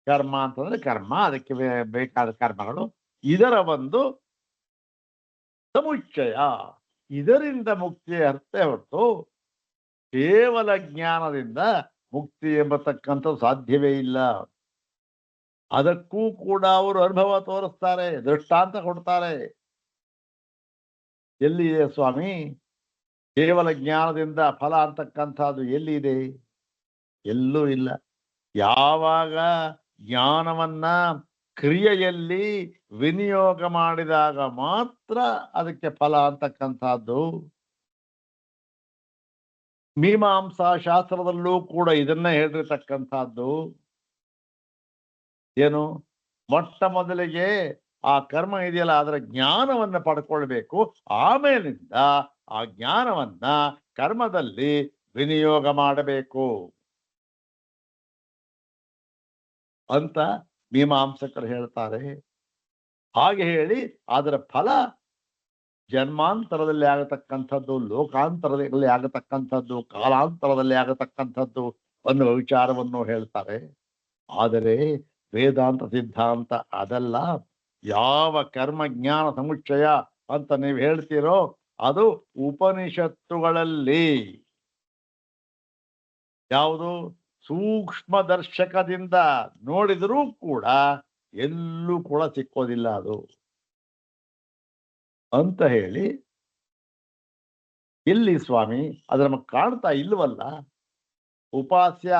Speaker 1: ಕರ್ಮ ಅಂತಂದ್ರೆ ಕರ್ಮ, ಅದಕ್ಕೆ ಬೇಕಾದ ಕರ್ಮಗಳು, ಇದರ ಒಂದು ಸಮುಚ್ಚಯ. ಇದರಿಂದ ಮುಕ್ತಿ ಅರ್ಥ ಹೊರತು ಕೇವಲ ಜ್ಞಾನದಿಂದ ಮುಕ್ತಿ ಎಂಬತಕ್ಕಂಥದ್ದು ಸಾಧ್ಯವೇ ಇಲ್ಲ. ಅದಕ್ಕೂ ಕೂಡ ಅವರು ಅನುಭವ ತೋರಿಸ್ತಾರೆ, ದೃಷ್ಟಾಂತ ಕೊಡ್ತಾರೆ. ಎಲ್ಲಿದೆ ಸ್ವಾಮಿ ಕೇವಲ ಜ್ಞಾನದಿಂದ ಫಲ ಅಂತಕ್ಕಂಥದ್ದು? ಎಲ್ಲಿ ಇದೆ? ಎಲ್ಲೂ ಇಲ್ಲ. ಯಾವಾಗ ಜ್ಞಾನವನ್ನ ಕ್ರಿಯೆಯಲ್ಲಿ ವಿನಿಯೋಗ ಮಾಡಿದಾಗ ಮಾತ್ರ ಅದಕ್ಕೆ ಫಲ ಅಂತಕ್ಕಂಥದ್ದು. ಮೀಮಾಂಸಾ ಶಾಸ್ತ್ರದಲ್ಲೂ ಕೂಡ ಇದನ್ನ ಹೇಳಿರ್ತಕ್ಕಂಥದ್ದು. ಏನು? ಮೊಟ್ಟ ಮೊದಲಿಗೆ ಆ ಕರ್ಮ ಇದೆಯಲ್ಲ, ಅದರ ಜ್ಞಾನವನ್ನ ಪಡ್ಕೊಳ್ಬೇಕು. ಆಮೇಲಿಂದ ಆ ಜ್ಞಾನವನ್ನ ಕರ್ಮದಲ್ಲಿ ವಿನಿಯೋಗ ಮಾಡಬೇಕು ಅಂತ ಮೀಮಾಂಸಕರು ಹೇಳ್ತಾರೆ. ಹಾಗೆ ಹೇಳಿ ಅದರ ಫಲ ಜನ್ಮಾಂತರದಲ್ಲಿ ಆಗತಕ್ಕಂಥದ್ದು, ಲೋಕಾಂತರದಲ್ಲಿ ಆಗತಕ್ಕಂಥದ್ದು, ಕಾಲಾಂತರದಲ್ಲಿ ಆಗತಕ್ಕಂಥದ್ದು ಅನ್ನುವ ವಿಚಾರವನ್ನು ಹೇಳ್ತಾರೆ. ಆದರೆ ವೇದಾಂತ ಸಿದ್ಧಾಂತ ಅದಲ್ಲ. ಯಾವ ಕರ್ಮ ಜ್ಞಾನ ಸಮುಚ್ಚಯ ಅಂತ ನೀವು ಹೇಳ್ತೀರೋ ಅದು ಉಪನಿಷತ್ತುಗಳಲ್ಲಿ ಯಾವುದು ಸೂಕ್ಷ್ಮ ದರ್ಶಕದಿಂದ ನೋಡಿದರೂ ಕೂಡ ಎಲ್ಲೂ ಕೂಡ ಸಿಕ್ಕೋದಿಲ್ಲ ಅದು ಅಂತ ಹೇಳಿ, ಇಲ್ಲಿ ಸ್ವಾಮಿ ಅದು ನಮಗೆ ಕಾಣ್ತಾ ಇಲ್ವಲ್ಲ? ಉಪಾಸ್ಯ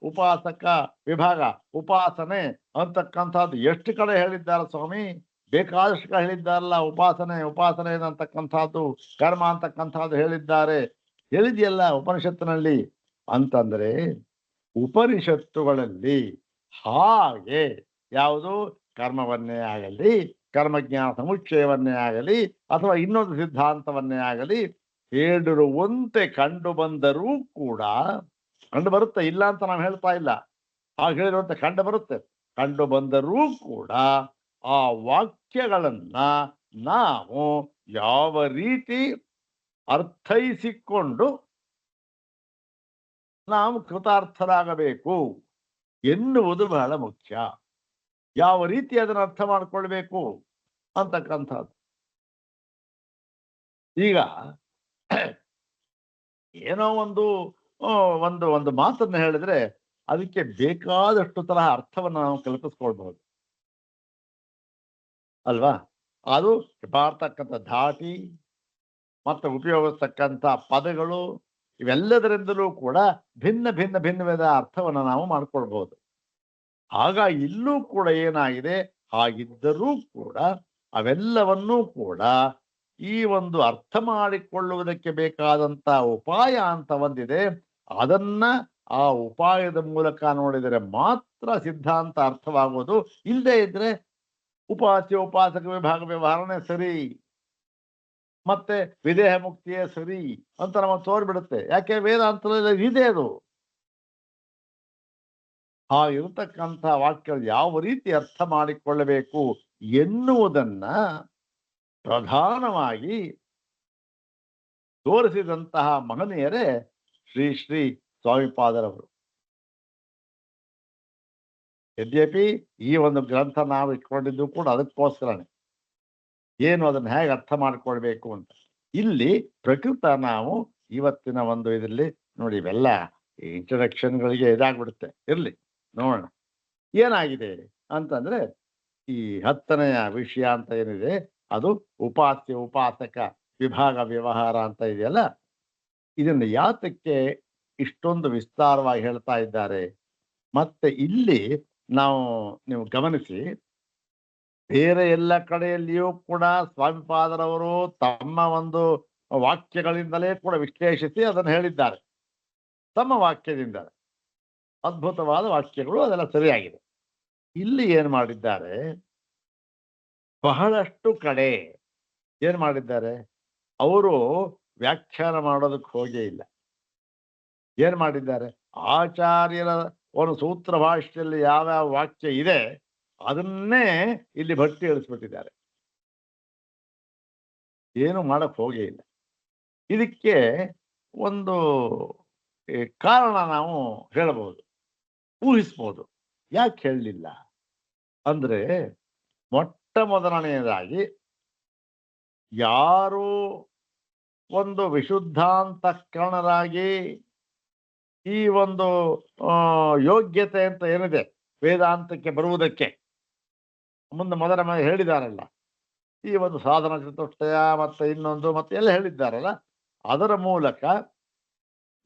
Speaker 1: ಉಪಾಸಕ ವಿಭಾಗ ಉಪಾಸನೆ ಅಂತಕ್ಕಂಥದ್ದು ಎಷ್ಟು ಕಡೆ ಹೇಳಿದ್ದಾರೆ ಸ್ವಾಮಿ? ಬೇಕಾದಷ್ಟು ಕಡೆ ಹೇಳಿದ್ದಾರಲ್ಲ. ಉಪಾಸನೆ ಉಪಾಸನೆ ಅಂತಕ್ಕಂಥದ್ದು, ಕರ್ಮ ಅಂತಕ್ಕಂಥದ್ದು ಹೇಳಿದ್ದಾರೆ. ಹೇಳಿದೆಯಲ್ಲ ಉಪನಿಷತ್ತಿನಲ್ಲಿ. ಅಂತಂದ್ರೆ ಉಪನಿಷತ್ತುಗಳಲ್ಲಿ ಹಾಗೆ ಯಾವುದು ಕರ್ಮವನ್ನೇ ಆಗಲಿ, ಕರ್ಮಜ್ಞಾನ ಸಮುಚ್ಚಯವನ್ನೇ ಆಗಲಿ, ಅಥವಾ ಇನ್ನೊಂದು ಸಿದ್ಧಾಂತವನ್ನೇ ಆಗಲಿ ಹೇಳಿರುವಂತೆ ಕಂಡು ಬಂದರೂ ಕೂಡ, ಕಂಡು ಬರುತ್ತೆ, ಇಲ್ಲ ಅಂತ ನಾವು ಹೇಳ್ತಾ ಇಲ್ಲ, ಹಾಗೆ ಹೇಳಿರುವಂತೆ ಕಂಡು ಬರುತ್ತೆ. ಕಂಡು ಬಂದರೂ ಕೂಡ ಆ ವಾಕ್ಯಗಳನ್ನ ನಾವು ಯಾವ ರೀತಿ ಅರ್ಥೈಸಿಕೊಂಡು ನಾವು ಕೃತಾರ್ಥರಾಗಬೇಕು ಎನ್ನುವುದು ಬಹಳ ಮುಖ್ಯ. ಯಾವ ರೀತಿ ಅದನ್ನು ಅರ್ಥ ಮಾಡಿಕೊಳ್ಬೇಕು ಅಂತಕ್ಕಂಥದ್ದು. ಈಗ ಏನೋ ಒಂದು ಒಂದು ಒಂದು ಮಾತನ್ನು ಹೇಳಿದ್ರೆ ಅದಕ್ಕೆ ಬೇಕಾದಷ್ಟು ತರಹ ಅರ್ಥವನ್ನು ನಾವು ಕಲ್ಪಿಸ್ಕೊಳ್ಬಹುದು ಅಲ್ವಾ? ಅದು ಬಾರ್ತಕ್ಕಂಥ ಧಾಟಿ ಮತ್ತು ಉಪಯೋಗಿಸ್ತಕ್ಕಂಥ ಪದಗಳು ಇವೆಲ್ಲದರಿಂದಲೂ ಕೂಡ ಭಿನ್ನ ಭಿನ್ನ ಭಿನ್ನವಾದ ಅರ್ಥವನ್ನು ನಾವು ಮಾಡ್ಕೊಳ್ಬಹುದು. ಆಗ ಇಲ್ಲೂ ಕೂಡ ಏನಾಗಿದೆ, ಹಾಗಿದ್ದರೂ ಕೂಡ ಅವೆಲ್ಲವನ್ನೂ ಕೂಡ ಈ ಒಂದು ಅರ್ಥ ಮಾಡಿಕೊಳ್ಳುವುದಕ್ಕೆ ಬೇಕಾದಂತ ಉಪಾಯ ಅಂತ ಒಂದಿದೆ. ಅದನ್ನ ಆ ಉಪಾಯದ ಮೂಲಕ ನೋಡಿದರೆ ಮಾತ್ರ ಸಿದ್ಧಾಂತ ಅರ್ಥವಾಗೋದು. ಇಲ್ಲದೆ ಇದ್ರೆ ಉಪಾಸ್ಯ ಉಪಾಸಕ ವಿಭಾಗ ವ್ಯವಹಾರನೇ ಸರಿ, ಮತ್ತೆ ವಿದೇಹ ಮುಕ್ತಿಯೇ ಸರಿ ಅಂತ ನಮಗೆ ತೋರ್ಬಿಡುತ್ತೆ. ಯಾಕೆ? ವೇದಾಂತದಲ್ಲಿ ಇದೆ ಅದು. ಆ ಇರತಕ್ಕಂಥ ವಾಕ್ಯ ಯಾವ ರೀತಿ ಅರ್ಥ ಮಾಡಿಕೊಳ್ಳಬೇಕು ಎನ್ನುವುದನ್ನ ಪ್ರಧಾನವಾಗಿ ತೋರಿಸಿದಂತಹ ಮಹನೀಯರೇ ಶ್ರೀ ಶ್ರೀ ಸ್ವಾಮಿಪಾದರವರು. ಯದ್ಯಪಿ ಈ ಒಂದು ಗ್ರಂಥ ನಾವು ಇಟ್ಕೊಂಡಿದ್ದು ಕೂಡ ಅದಕ್ಕೋಸ್ಕರನೇ, ಏನು ಅದನ್ನ ಹೇಗೆ ಅರ್ಥ ಮಾಡಿಕೊಳ್ಬೇಕು ಅಂತ. ಇಲ್ಲಿ ಪ್ರಕೃತ ನಾವು ಇವತ್ತಿನ ಒಂದು ಇದರಲ್ಲಿ ನೋಡಿ, ಇವೆಲ್ಲ ಇಂಟ್ರಡಕ್ಷನ್ಗಳಿಗೆ ಇದಾಗ್ಬಿಡುತ್ತೆ. ಇರ್ಲಿ ನೋಡೋಣ ಏನಾಗಿದೆ ಅಂತಂದ್ರೆ, ಈ 10ನೆಯ ವಿಷಯ ಅಂತ ಏನಿದೆ ಅದು ಉಪಾಸ್ಯ ಉಪಾಸಕ ವಿಭಾಗ ವ್ಯವಹಾರ ಅಂತ ಇದೆಯಲ್ಲ, ಇದನ್ನು ಯಾತಕ್ಕೆ ಇಷ್ಟೊಂದು ವಿಸ್ತಾರವಾಗಿ ಹೇಳ್ತಾ ಇದ್ದಾರೆ? ಮತ್ತೆ ಇಲ್ಲಿ ನೀವು ಗಮನಿಸಿ, ಬೇರೆ ಎಲ್ಲ ಕಡೆಯಲ್ಲಿಯೂ ಕೂಡ ಸ್ವಾಮಿಪಾದರವರು ತಮ್ಮ ಒಂದು ವಾಕ್ಯಗಳಿಂದಲೇ ಕೂಡ ವಿಶ್ಲೇಷಿಸಿ ಅದನ್ನು ಹೇಳಿದ್ದಾರೆ. ತಮ್ಮ ವಾಕ್ಯದಿಂದ ಅದ್ಭುತವಾದ ವಾಕ್ಯಗಳು, ಅದೆಲ್ಲ ಸರಿಯಾಗಿದೆ. ಇಲ್ಲಿ ಏನ್ ಮಾಡಿದ್ದಾರೆ, ಬಹಳಷ್ಟು ಕಡೆ ಏನ್ ಮಾಡಿದ್ದಾರೆ, ಅವರು ವ್ಯಾಖ್ಯಾನ ಮಾಡೋದಕ್ಕೆ ಹೋಗೇ ಇಲ್ಲ. ಏನ್ ಮಾಡಿದ್ದಾರೆ, ಆಚಾರ್ಯರ ಒಂದು ಸೂತ್ರ ಭಾಷೆಯಲ್ಲಿ ಯಾವ್ಯಾವ ವಾಕ್ಯ ಇದೆ ಅದನ್ನೇ ಇಲ್ಲಿ ಭಟ್ಟಿ ಇಳಿಸ್ಬಿಟ್ಟಿದ್ದಾರೆ. ಏನು ಮಾಡಕ್ ಹೋಗೇ ಇಲ್ಲ. ಇದಕ್ಕೆ ಒಂದು ಕಾರಣ ನಾವು ಹೇಳಬಹುದು, ಊಹಿಸ್ಬೋದು. ಯಾಕೆ ಹೇಳಲಿಲ್ಲ ಅಂದ್ರೆ, ಮೊಟ್ಟ ಮೊದಲನೆಯದಾಗಿ ಯಾರು ಒಂದು ವಿಶುದ್ಧಾಂತಃಕರಣರಾಗಿ ಈ ಒಂದು ಯೋಗ್ಯತೆ ಅಂತ ಏನಿದೆ ವೇದಾಂತಕ್ಕೆ ಬರುವುದಕ್ಕೆ ಮುಂದೆ ಮೊದಲ ಹೇಳಿದಾರಲ್ಲ, ಈ ಒಂದು ಸಾಧನ ಚತುಷ್ಟಯ ಮತ್ತೆ ಇನ್ನೊಂದು ಮತ್ತೆ ಎಲ್ಲ ಹೇಳಿದ್ದಾರಲ್ಲ, ಅದರ ಮೂಲಕ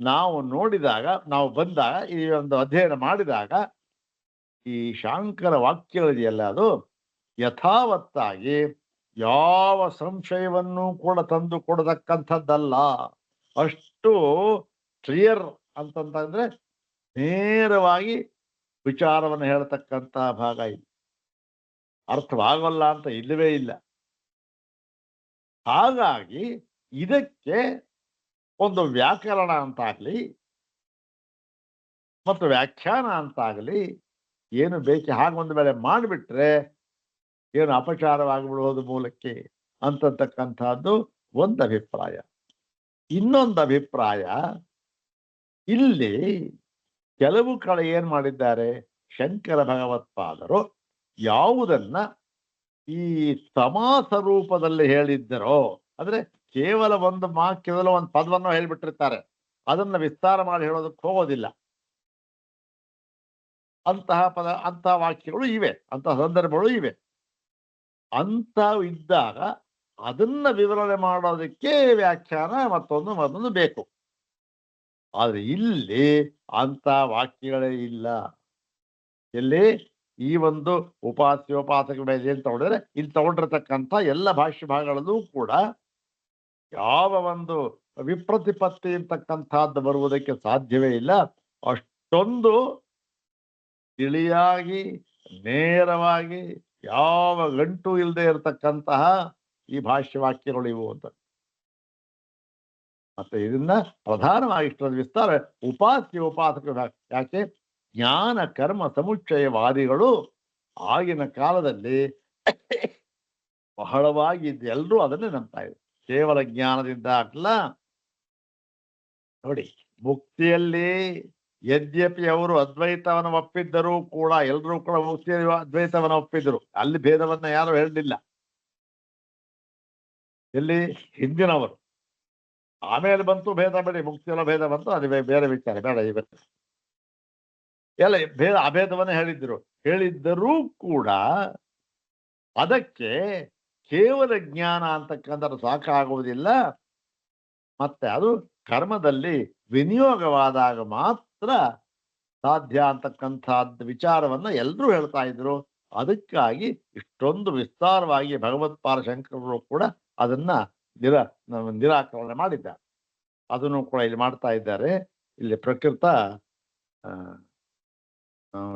Speaker 1: ನಾವು ನೋಡಿದಾಗ, ನಾವು ಬಂದಾಗ, ಈ ಒಂದು ಅಧ್ಯಯನ ಮಾಡಿದಾಗ ಈ ಶಾಂಕರ ವಾಕ್ಯಗಳಿದೆಯಲ್ಲ, ಅದು ಯಥಾವತ್ತಾಗಿ ಯಾವ ಸಂಶಯವನ್ನು ಕೂಡ ತಂದು ಕೊಡತಕ್ಕಂಥದ್ದಲ್ಲ. ಅಷ್ಟು ಕ್ಲಿಯರ್ ಅಂತಂದ್ರೆ ನೇರವಾಗಿ ವಿಚಾರವನ್ನು ಹೇಳ್ತಕ್ಕಂಥ ಭಾಗ ಇಲ್ಲ, ಅರ್ಥವಾಗಲ್ಲ ಅಂತ ಇಲ್ಲವೇ ಇಲ್ಲ. ಹಾಗಾಗಿ ಇದಕ್ಕೆ ಒಂದು ವ್ಯಾಕರಣ ಅಂತಾಗ್ಲಿ ಮತ್ತು ವ್ಯಾಖ್ಯಾನ ಅಂತಾಗ್ಲಿ ಏನು ಬೇಕು ಹಾಗೊಂದು ವೇಳೆ ಮಾಡಿಬಿಟ್ರೆ ಏನು ಅಪಚಾರವಾಗಿಬಿಡುವುದು ಮೂಲಕ್ಕೆ ಅಂತಕ್ಕಂಥದ್ದು ಒಂದು ಅಭಿಪ್ರಾಯ. ಇನ್ನೊಂದು ಅಭಿಪ್ರಾಯ, ಇಲ್ಲಿ ಕೆಲವು ಕಡೆ ಏನ್ ಮಾಡಿದ್ದಾರೆ, ಶಂಕರ ಭಗವತ್ಪಾದರು ಯಾವುದನ್ನ ಈ ಸಮಾಸ ರೂಪದಲ್ಲಿ ಹೇಳಿದ್ದರೋ, ಅಂದ್ರೆ ಕೇವಲ ಒಂದು ಕೇವಲ ಒಂದು ಪದವನ್ನು ಹೇಳ್ಬಿಟ್ಟಿರ್ತಾರೆ, ಅದನ್ನ ವಿಸ್ತಾರ ಮಾಡಿ ಹೇಳೋದಕ್ಕೆ ಹೋಗೋದಿಲ್ಲ. ಅಂತಹ ಪದ, ಅಂತಹ ವಾಕ್ಯಗಳು ಇವೆ, ಅಂತಹ ಸಂದರ್ಭಗಳು ಇವೆ. ಅಂತ ಇದ್ದಾಗ ಅದನ್ನ ವಿವರಣೆ ಮಾಡೋದಕ್ಕೆ ವ್ಯಾಖ್ಯಾನ ಮತ್ತೊಂದು ಬೇಕು. ಆದ್ರೆ ಇಲ್ಲಿ ಅಂತ ವಾಕ್ಯಗಳೇ ಇಲ್ಲ. ಎಲ್ಲಿ ಈ ಒಂದು ಉಪಾಸ್ಯೋಪಾಸಕ ಏನ್ ತಗೊಂಡಿದ್ರೆ, ಇಲ್ಲಿ ತಗೊಂಡಿರ್ತಕ್ಕಂಥ ಎಲ್ಲ ಭಾಷ್ಯ ಭಾಗಗಳಲ್ಲೂ ಕೂಡ ಯಾವ ಒಂದು ವಿಪ್ರತಿಪತ್ತಿ ಅಂತಕ್ಕಂಥದ್ದು ಬರುವುದಕ್ಕೆ ಸಾಧ್ಯವೇ ಇಲ್ಲ. ಅಷ್ಟೊಂದು ತಿಳಿಯಾಗಿ ನೇರವಾಗಿ ಯಾವ ಗಂಟು ಇಲ್ಲದೆ ಇರತಕ್ಕಂತಹ ಈ ಭಾಷ್ಯವಾಕ್ಯಗಳು ಇವು ಅಂತ. ಮತ್ತೆ ಇದನ್ನ ಪ್ರಧಾನವಾಗಿ ಇಷ್ಟೊಂದು ವಿಸ್ತಾರ ಉಪಾಸ್ಯ ಉಪಾಸಕ. ಯಾಕೆ, ಜ್ಞಾನ ಕರ್ಮ ಸಮುಚ್ಚಯವಾದಿಗಳು ಆಗಿನ ಕಾಲದಲ್ಲಿ ಬಹಳವಾಗಿ ಎಲ್ಲರೂ ಅದನ್ನೇ ನಂಬ್ತಾ ಇದ್ರು. ಕೇವಲ ಜ್ಞಾನದಿಂದ ಅಲ್ಲ ನೋಡಿ, ಮುಕ್ತಿಯಲ್ಲಿ ಯದ್ಯಪಿ ಅವರು ಅದ್ವೈತವನ್ನು ಒಪ್ಪಿದ್ದರೂ ಕೂಡ, ಎಲ್ಲರೂ ಕೂಡ ಮುಕ್ತಿಯಲ್ಲಿ ಅದ್ವೈತವನ್ನು ಒಪ್ಪಿದ್ರು, ಅಲ್ಲಿ ಭೇದವನ್ನ ಯಾರು ಹೇಳಲಿಲ್ಲ. ಎಲ್ಲಿ ಹಿಂದಿನವರು, ಆಮೇಲೆ ಬಂತು ಭೇದ, ಬೇಡಿ ಮುಕ್ತಿಯಲ್ಲ ಭೇದ ಬಂತು, ಅದು ಬೇರೆ ವಿಚಾರ, ಬೇಡ ಇವತ್ತು ಎಲ್ಲ ಭೇದ ಅಭೇದವನ್ನ ಹೇಳಿದ್ದರೂ ಕೂಡ ಅದಕ್ಕೆ ಕೇವಲ ಜ್ಞಾನ ಅಂತಕ್ಕಂಥ ಸಾಕಾಗುವುದಿಲ್ಲ. ಮತ್ತೆ ಅದು ಕರ್ಮದಲ್ಲಿ ವಿನಿಯೋಗವಾದಾಗ ಮಾತ್ರ ಸಾಧ್ಯ ಅಂತಕ್ಕಂಥದ್ದು ವಿಚಾರವನ್ನ ಎಲ್ಲರೂ ಹೇಳ್ತಾ ಇದ್ರು. ಅದಕ್ಕಾಗಿ ಇಷ್ಟೊಂದು ವಿಸ್ತಾರವಾಗಿ ಭಗವತ್ಪಾದ ಶಂಕರರು ಕೂಡ ಅದನ್ನ ನಿರಾಕರಣೆ ಮಾಡಿದ್ದಾರೆ. ಅದನ್ನು ಕೂಡ ಇಲ್ಲಿ ಮಾಡ್ತಾ ಇದ್ದಾರೆ. ಇಲ್ಲಿ ಪ್ರಕೃತ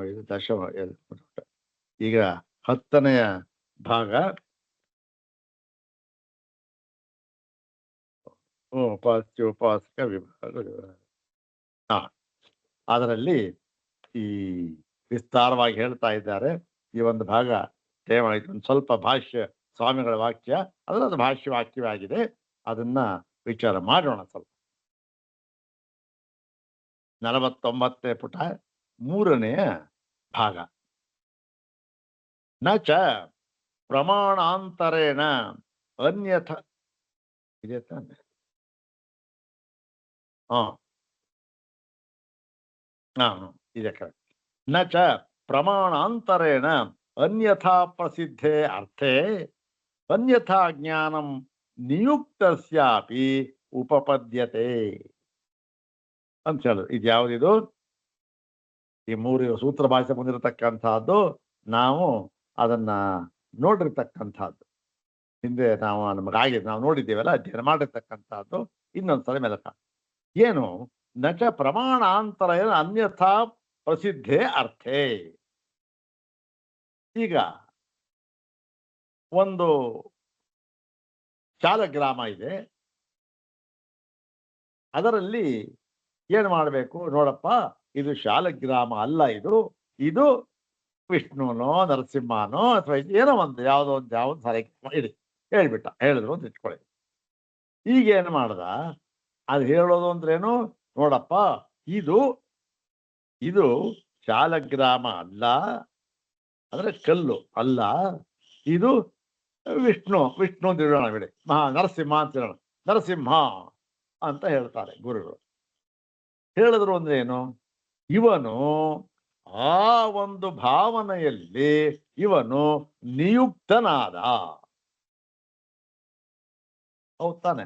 Speaker 1: ಇದು ಈಗ 10ನೆಯ ಭಾಗ ಉಪಾಸ್ಯ ವಿಭಾಗ. ಅದರಲ್ಲಿ ಈ ವಿಸ್ತಾರವಾಗಿ ಹೇಳ್ತಾ ಇದ್ದಾರೆ. ಈ ಒಂದು ಭಾಗ ಒಂದು ಸ್ವಲ್ಪ ಭಾಷ್ಯ ಸ್ವಾಮಿಗಳ ವಾಕ್ಯ, ಅದರದ್ದು ಭಾಷ್ಯ ವಾಕ್ಯವಾಗಿದೆ, ಅದನ್ನ ವಿಚಾರ ಮಾಡೋಣ ಸ್ವಲ್ಪ. 49ನೇ ಪುಟ 3ನೆಯ ಭಾಗ. ನ ಚ ಪ್ರಮಾಣಾಂತರೇಣ ಅನ್ಯಥ, ಇದೆ ತಾನೆ? ಇದೆ ಕರೆಕ್ಟ್. ನ ಚ ಪ್ರಮಾಣಾಂತರೇಣ ಅನ್ಯಥಾ ಪ್ರಸಿದ್ಧೇ ಅರ್ಥೇ ಅನ್ಯಥಾ ಜ್ಞಾನಂ ನಿಯುಕ್ತಸ್ಯಾಪಿ ಉಪಪದ್ಯತೆ ಅಂತ ಹೇಳುದು. ಇದು ಯಾವುದಿದು? ಈ 3 ಸೂತ್ರ ಭಾಷೆ ಬಂದಿರತಕ್ಕಂಥದ್ದು. ನಾವು ಅದನ್ನ ನೋಡಿರ್ತಕ್ಕಂಥದ್ದು. ಹಿಂದೆ ನಾವು ನೋಡಿದ್ದೇವಲ್ಲ, ಅಧ್ಯಯನ ಮಾಡಿರ್ತಕ್ಕಂಥದ್ದು ಇನ್ನೊಂದ್ಸಲ ಮೆಲಕ. ಏನು ನಚ ಪ್ರಮಾಣಾಂತರ ಅನ್ಯಥಾ ಪ್ರಸಿದ್ಧೇ ಅರ್ಥೇ. ಈಗ ಒಂದು ಶಾಲಗ್ರಾಮ ಇದೆ, ಅದರಲ್ಲಿ ಏನು ಮಾಡಬೇಕು, ನೋಡಪ್ಪ ಇದು ಶಾಲಗ್ರಾಮ ಅಲ್ಲ, ಇದು ವಿಷ್ಣುನೋ ನರಸಿಂಹನೋ ಅಥವಾ ಏನೋ ಒಂದು ಯಾವುದೋ ಒಂದು ಶಾಲಗ್ರಾಮ ಇಡಿ ಹೇಳಿದ್ರು ಅಂತ ಇಟ್ಕೊಳ್ಳಿ. ಈಗ ಏನು ಮಾಡ್ದ, ಅದು ಹೇಳೋದು ಅಂದ್ರೇನು, ನೋಡಪ್ಪ ಇದು ಶಾಲಗ್ರಾಮ ಅಲ್ಲ, ಅಂದ್ರೆ ಕಲ್ಲು ಅಲ್ಲ, ಇದು ವಿಷ್ಣು ಅಂತ ಹೇಳೋಣ ಬಿಡಿ, ನರಸಿಂಹ ಅಂತ ಹೇಳೋಣ, ನರಸಿಂಹ ಅಂತ ಹೇಳ್ತಾರೆ ಗುರುಗಳು. ಹೇಳಿದ್ರು ಅಂದ್ರೆ ಏನು, ಇವನು ಆ ಒಂದು ಭಾವನೆಯಲ್ಲಿ ಇವನು ನಿಯುಕ್ತನಾದ. ಹೌದ್ ತಾನೆ?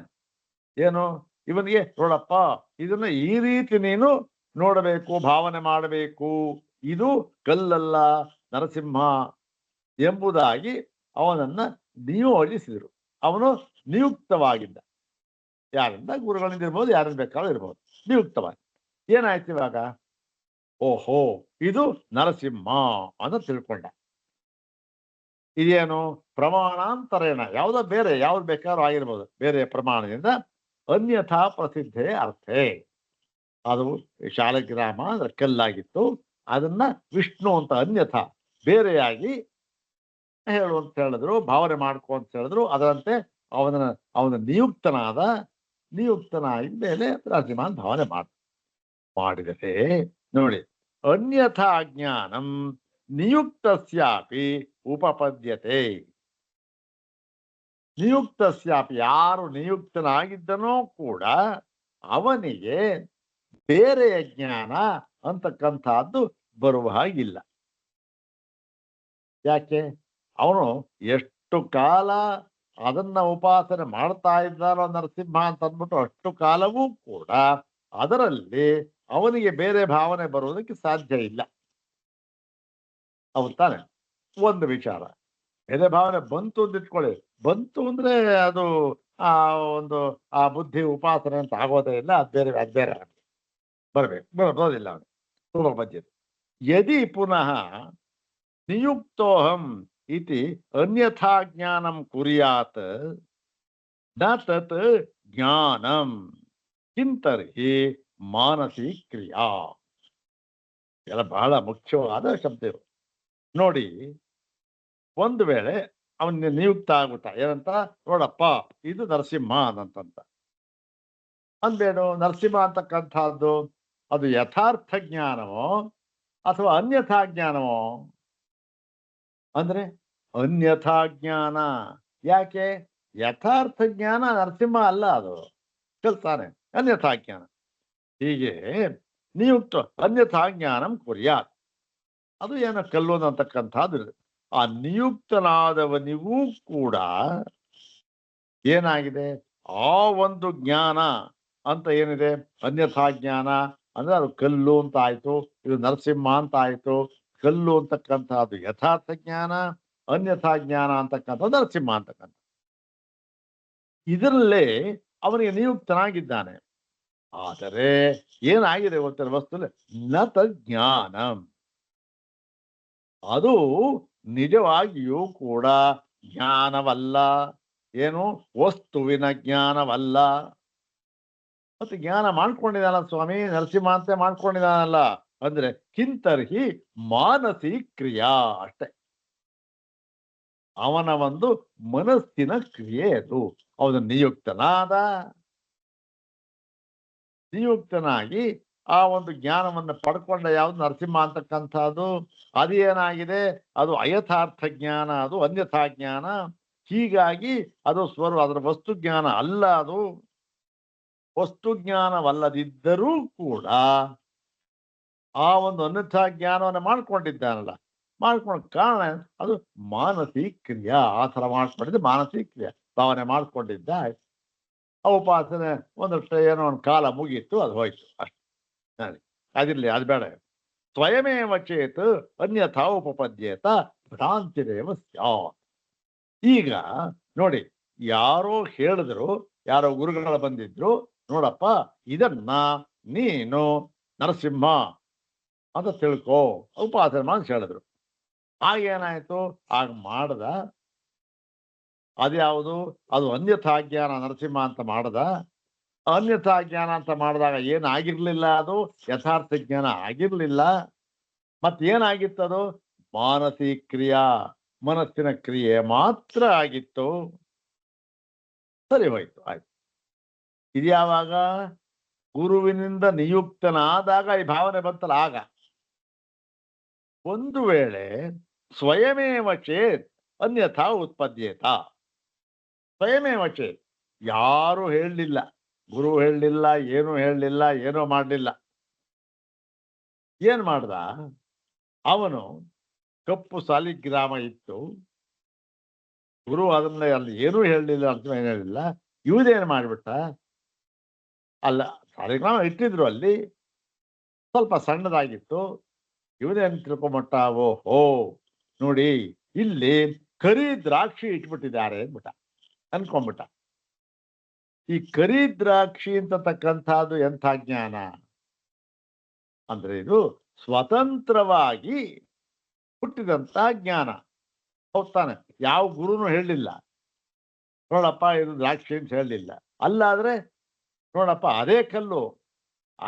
Speaker 1: ಏನು, ಇವನಿಗೆ ನೋಡಪ್ಪ ಇದನ್ನ ಈ ರೀತಿ ನೀನು ನೋಡಬೇಕು, ಭಾವನೆ ಮಾಡಬೇಕು, ಇದು ಕಲ್ಲಲ್ಲ ನರಸಿಂಹ ಎಂಬುದಾಗಿ ಅವನನ್ನ ನಿಯೋಜಿಸಿದರು. ಅವನು ನಿಯುಕ್ತವಾಗಿದ್ದ. ಯಾರಿಂದ? ಗುರುಗಳಿಂದ ಇರ್ಬೋದು, ಯಾರಿಂದ ಬೇಕಾದ್ರೂ ಇರ್ಬೋದು, ನಿಯುಕ್ತವಾಗಿ. ಏನಾಯ್ತು ಇವಾಗ, ಓಹೋ ಇದು ನರಸಿಂಹ ಅಂತ ತಿಳ್ಕೊಂಡ. ಇದೇನು ಪ್ರಮಾಣಾಂತರೇಣ, ಯಾವ್ದು ಬೇಕಾದ್ರೂ ಆಗಿರ್ಬೋದು, ಬೇರೆ ಪ್ರಮಾಣದಿಂದ ಅನ್ಯಥಾ ಪ್ರಸಿದ್ಧೇ ಅರ್ಥೇ. ಅದು ಶಾಲಗ್ರಾಮ ಅಂದ್ರೆ ಕಲ್ಲಾಗಿತ್ತು, ಅದನ್ನ ವಿಷ್ಣು ಅಂತ ಅನ್ಯಥಾ ಬೇರೆಯಾಗಿ ಹೇಳು ಅಂತ ಹೇಳಿದ್ರು, ಭಾವನೆ ಮಾಡ್ಕೊ ಅಂತ ಹೇಳಿದ್ರು. ಅದರಂತೆ ಅವನ ನಿಯುಕ್ತನಾದ ಮೇಲೆ ನರಸಿಂಹ ಭಾವನೆ ಮಾಡಿದರೆ ನೋಡಿ, ಅನ್ಯಥಾ ಜ್ಞಾನಂ ನಿಯುಕ್ತಸ್ಯಾಪಿ ಉಪಪದ್ಯತೆ. ನಿಯುಕ್ತಸ್ಯಾಪಿ, ಯಾರು ನಿಯುಕ್ತನಾಗಿದ್ದನೋ ಕೂಡ ಅವನಿಗೆ ಬೇರೆಯ ಜ್ಞಾನ ಅಂತಕ್ಕಂಥದ್ದು ಬರುವ ಹಾಗಿಲ್ಲ. ಯಾಕೆ? ಅವನು ಎಷ್ಟು ಕಾಲ ಅದನ್ನ ಉಪಾಸನೆ ಮಾಡ್ತಾ ಇದ್ದಾನೋ ನರಸಿಂಹ ಅಂತ ಅಂದ್ಬಿಟ್ಟು ಅಷ್ಟು ಕಾಲವೂ ಕೂಡ ಅದರಲ್ಲಿ ಅವನಿಗೆ ಬೇರೆ ಭಾವನೆ ಬರುವುದಕ್ಕೆ ಸಾಧ್ಯ ಇಲ್ಲ. ಹೌದು ತಾನೆ? ಒಂದು ವಿಚಾರ, ಬೇರೆ ಭಾವನೆ ಬಂತು ಅಂತ ಇಟ್ಕೊಳ್ಳಿ, ಬಂತು ಅಂದ್ರೆ ಅದು ಆ ಬುದ್ಧಿ ಉಪಾಸನೆ ಅಂತ ಆಗೋದೇ ಇಲ್ಲ, ಅದು ಬೇರೆ ಬರೋದಿಲ್ಲ ಅವನಿಗೆ ಉಪಪದ್ಯತೆ. ಯದಿ ಪುನಃ ನಿಯುಕ್ತೋಹಂ ಇತಿ ಅನ್ಯಥಾ ಜ್ಞಾನಂ ಕುರ್ಯಾತ್ ನ ತತ್ ಜ್ಞಾನಂ ಕಿಂತರ್ಹಿ ಮಾನಸಿ ಕ್ರಿಯಾ. ಎಲ್ಲ ಬಹಳ ಮುಖ್ಯವಾದ ಶಬ್ದ ಇವು. ನೋಡಿ, ಒಂದು ವೇಳೆ ಅವನಿಗೆ ನಿಯುಕ್ತ ಆಗುತ್ತಾ ಏನಂತ, ನೋಡಪ್ಪ ಇದು ನರಸಿಂಹ ಅಂತಂತ ಅಂದೇನು, ನರಸಿಂಹ ಅಂತಕ್ಕಂಥದ್ದು ಅದು ಯಥಾರ್ಥ ಜ್ಞಾನವೋ ಅಥವಾ ಅನ್ಯಥಾ ಜ್ಞಾನವೋ? ಅಂದ್ರೆ ಅನ್ಯಥಾ ಜ್ಞಾನ. ಯಾಕೆ? ಯಥಾರ್ಥ ಜ್ಞಾನ ನರಸಿಂಹ ಅಲ್ಲ, ಅದು ಕಲ್ತಾನೆ, ಅನ್ಯಥಾ ಜ್ಞಾನ. ಹೀಗೆ ನಿಯುಕ್ತ ಅನ್ಯಥಾ ಜ್ಞಾನಂ ಕುರ್ಯಾತ್, ಅದು ಏನೋ ಕಲ್ಲೋದು ಅಂತಕ್ಕಂಥದ್ದು. ಆ ನಿಯುಕ್ತನಾದವನಿಗೂ ಕೂಡ ಏನಾಗಿದೆ, ಆ ಒಂದು ಜ್ಞಾನ ಅಂತ ಏನಿದೆ, ಅನ್ಯಥಾ ಜ್ಞಾನ ಅಂದ್ರೆ ಅದು ಕಲ್ಲು ಅಂತ ಆಯ್ತು, ಇದು ನರಸಿಂಹ ಅಂತ ಆಯ್ತು. ಕಲ್ಲು ಅಂತಕ್ಕಂಥದ್ದು ಯಥಾರ್ಥ ಜ್ಞಾನ, ಅನ್ಯಥಾ ಜ್ಞಾನ ಅಂತಕ್ಕಂಥದ್ದು ನರಸಿಂಹ ಅಂತಕ್ಕಂಥ. ಇದರಲ್ಲೇ ಅವನಿಗೆ ನಿಯುಕ್ತನಾಗಿದ್ದಾನೆ. ಆದರೆ ಏನಾಗಿದೆ ಗೊತ್ತಿಲ್ಲ, ವಸ್ತು ನ ತಜ್ಞಾನಂ, ಅದು ನಿಜವಾಗಿಯೂ ಕೂಡ ಜ್ಞಾನವಲ್ಲ. ಏನು? ವಸ್ತುವಿನ ಜ್ಞಾನವಲ್ಲ. ಮತ್ತೆ ಜ್ಞಾನ ಮಾಡ್ಕೊಂಡಿದ್ದಾನ ಸ್ವಾಮಿ, ನರಸಿಂಹ ಅಂತ ಮಾಡ್ಕೊಂಡಿದ್ದಾನಲ್ಲ ಅಂದ್ರೆ ಕಿಂತರ್ಹಿ ಮಾನಸಿ ಕ್ರಿಯಾ ಅಷ್ಟೆ. ಅವನ ಒಂದು ಮನಸ್ಸಿನ ಕ್ರಿಯೆ ಅದು. ಅವನು ನಿಯುಕ್ತನಾಗಿ ಆ ಒಂದು ಜ್ಞಾನವನ್ನು ಪಡ್ಕೊಂಡ ಯಾವ್ದು ನರಸಿಂಹ ಅಂತಕ್ಕಂಥದ್ದು, ಅದು ಏನಾಗಿದೆ, ಅದು ಅಯಥಾರ್ಥ ಜ್ಞಾನ, ಅದು ಅನ್ಯಥಾ ಜ್ಞಾನ. ಹೀಗಾಗಿ ಅದು ಅದರ ವಸ್ತು ಜ್ಞಾನ ಅಲ್ಲ. ಅದು ವಸ್ತು ಜ್ಞಾನವಲ್ಲದಿದ್ದರೂ ಕೂಡ ಆ ಒಂದು ಅನ್ಯಥಾ ಜ್ಞಾನವನ್ನು ಮಾಡ್ಕೊಂಡಿದ್ದಾನಲ್ಲ, ಮಾಡ್ಕೊಂಡ ಕಾರಣ ಅದು ಮಾನಸಿಕ ಕ್ರಿಯಾ. ಆ ಥರ ಮಾಡ್ಕೊಂಡಿದ್ದೆ ಮಾನಸಿಕ ಕ್ರಿಯೆ, ಭಾವನೆ ಮಾಡ್ಕೊಂಡಿದ್ದ. ಆ ಉಪಾಸನೆ ಒಂದಷ್ಟು ಏನೋ ಒಂದು ಕಾಲ ಮುಗೀತು, ಅದು ಹೋಯ್ತು ಅಷ್ಟೇ. ಅದಿರ್ಲಿ, ಅದು ಬೇಡ. ಸ್ವಯಮೇವ ಚೇತ್ ಅನ್ಯಥಾ ಉಪಪದ್ಯೇತ ಭ್ರಾಂತಿರೇವ ಸ್ಯಾತ್. ಈಗ ನೋಡಿ, ಯಾರೋ ಹೇಳಿದ್ರು, ಯಾರೋ ಗುರುಗಳ ಬಂದಿದ್ರು, ನೋಡಪ್ಪ ಇದನ್ನ ನೀನು ನರಸಿಂಹ ಅಂತ ತಿಳ್ಕೋ, ಉಪಾಸನೆ ಮಾಡಿ ಹೇಳಿದ್ರು. ಆಗೇನಾಯ್ತು, ಆಗ ಮಾಡ್ದ. ಅದ್ಯಾವುದು, ಅದು ಅನ್ಯಥಾ ಜ್ಞಾನ ನರಸಿಂಹ ಅಂತ ಮಾಡ್ದ. ಅನ್ಯಥಾ ಜ್ಞಾನ ಅಂತ ಮಾಡಿದಾಗ ಏನಾಗಿರ್ಲಿಲ್ಲ, ಅದು ಯಥಾರ್ಥ ಜ್ಞಾನ ಆಗಿರ್ಲಿಲ್ಲ. ಮತ್ತೇನಾಗಿತ್ತದು, ಮಾನಸಿಕ ಕ್ರಿಯಾ, ಮನಸ್ಸಿನ ಕ್ರಿಯೆ ಮಾತ್ರ ಆಗಿತ್ತು. ಸರಿ ಹೋಯ್ತು, ಆಯ್ತು. ಇದು ಯಾವಾಗ, ಗುರುವಿನಿಂದ ನಿಯುಕ್ತನಾದಾಗ ಈ ಭಾವನೆ ಬಂತಲ್ಲ ಆಗ. ಒಂದು ವೇಳೆ ಸ್ವಯಮೇವ ಚೇತ್ ಅನ್ಯಥಾ ಉತ್ಪದ್ಯೇತ. ಸ್ವಯಮೇವ ಚೇತ್, ಯಾರು ಹೇಳಲಿಲ್ಲ, ಗುರು ಹೇಳಲಿಲ್ಲ, ಏನು ಹೇಳಲಿಲ್ಲ, ಏನೋ ಮಾಡಲಿಲ್ಲ. ಏನ್ ಮಾಡ್ದ ಅವನು, ಕಪ್ಪು ಸಾಲಿಗ್ರಾಮ ಇತ್ತು, ಗುರು ಅದನ್ನ ಅಲ್ಲಿ ಏನೂ ಹೇಳಲಿಲ್ಲ ಅಂತ ಏನು ಹೇಳಿಲ್ಲ. ಇವನೇನ್ ಮಾಡ್ಬಿಟ್ಟ, ಅಲ್ಲ ಸಾಲಿಗ್ರಾಮ ಇಟ್ಟಿದ್ರು ಅಲ್ಲಿ, ಸ್ವಲ್ಪ ಸಣ್ಣದಾಗಿತ್ತು. ಇವನೇನ್ ತಿಳ್ಕೊಂಬಿಟ್ಟ, ಓಹೋ ನೋಡಿ ಇಲ್ಲಿ ಕರಿ ದ್ರಾಕ್ಷಿ ಇಟ್ಬಿಟ್ಟಿದ್ದಾರೆ ಅಂದ್ಬಿಟ್ಟ, ಅನ್ಕೊಂಡ್ಬಿಟ್ಟ. ಈ ಕರಿ ದ್ರಾಕ್ಷಿ ಅಂತಕ್ಕಂಥದ್ದು ಎಂಥ ಜ್ಞಾನ ಅಂದ್ರೆ, ಇದು ಸ್ವತಂತ್ರವಾಗಿ ಹುಟ್ಟಿದಂತ ಜ್ಞಾನ. ಹೋಗ್ತಾನೆ, ಯಾವ ಗುರುನು ಹೇಳಲಿಲ್ಲ, ನೋಡಪ್ಪ ಇದು ದ್ರಾಕ್ಷಿ ಅಂತ ಹೇಳಲಿಲ್ಲ. ಅಲ್ಲಾದ್ರೆ ನೋಡಪ್ಪ ಅದೇ ಕಲ್ಲು,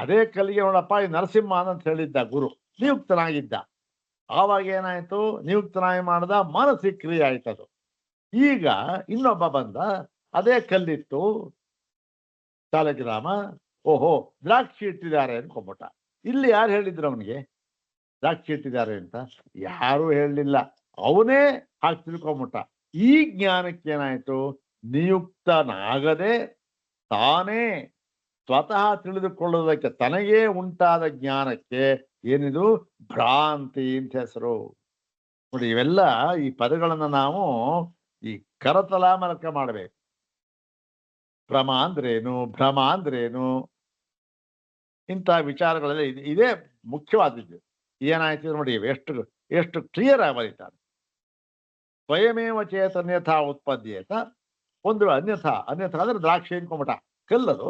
Speaker 1: ಅದೇ ಕಲ್ಲಿಗೆ ನೋಡಪ್ಪ ಈ ನರಸಿಂಹ ಅಂತ ಹೇಳಿದ್ದ ಗುರು, ನಿಯುಕ್ತನಾಗಿದ್ದ. ಆವಾಗ ಏನಾಯ್ತು, ನಿಯುಕ್ತನಾಗಿ ಮಾಡ್ದ, ಮಾನಸಿಕ ಕ್ರಿಯೆ ಆಯ್ತದು. ಈಗ ಇನ್ನೊಬ್ಬ ಬಂದ, ಅದೇ ಕಲ್ಲಿತ್ತು ಸಾಲಿಗ್ರಾಮ, ಓಹೋ ದ್ರಾಕ್ಷಿ ಇಟ್ಟಿದ್ದಾರೆ ಅನ್ಕೊಂಬಿಟ್ಟ. ಇಲ್ಲಿ ಯಾರು ಹೇಳಿದ್ರು ಅವನಿಗೆ ದ್ರಾಕ್ಷಿ ಇಟ್ಟಿದ್ದಾರೆ ಅಂತ? ಯಾರು ಹೇಳಲಿಲ್ಲ, ಅವನೇ ಹಾಗೆ ತಿಳ್ಕೊಂಬಿಟ್ಟ. ಈ ಜ್ಞಾನಕ್ಕೆ ಏನಾಯ್ತು, ನಿಯುಕ್ತನಾಗದೆ ತಾನೇ ಸ್ವತಃ ತಿಳಿದುಕೊಳ್ಳುವುದಕ್ಕೆ ತನಗೇ ಉಂಟಾದ ಜ್ಞಾನಕ್ಕೆ ಏನಿದು, ಭ್ರಾಂತಿ ಅಂತ ಹೆಸರು. ನೋಡಿ, ಇವೆಲ್ಲ ಈ ಪದಗಳನ್ನ ನಾವು ಈ ಕರತಲ ಮಲಕ ಮಾಡಬೇಕು. ಭ್ರಮ ಅಂದ್ರೇನು, ಭ್ರಮ ಅಂದ್ರೇನು, ಇಂಥ ವಿಚಾರಗಳೆಲ್ಲ ಇದೇ ಮುಖ್ಯವಾದದ್ದು. ಏನಾಯ್ತು ನೋಡಿ, ಎಷ್ಟು ಎಷ್ಟು ಕ್ಲಿಯರ್ ಆಗಿ ಬರೀತಾರೆ. ಸ್ವಯಮೇವ ಚೇತನ್ಯಥಾ ಉತ್ಪದ್ಯೇತ. ಒಂದು ಅನ್ಯಥಾ, ಅನ್ಯಥಾ ಅಂದ್ರೆ ದ್ರಾಕ್ಷಿ ಅನ್ಕೊಂಬಿಟ, ಕಲ್ಲದು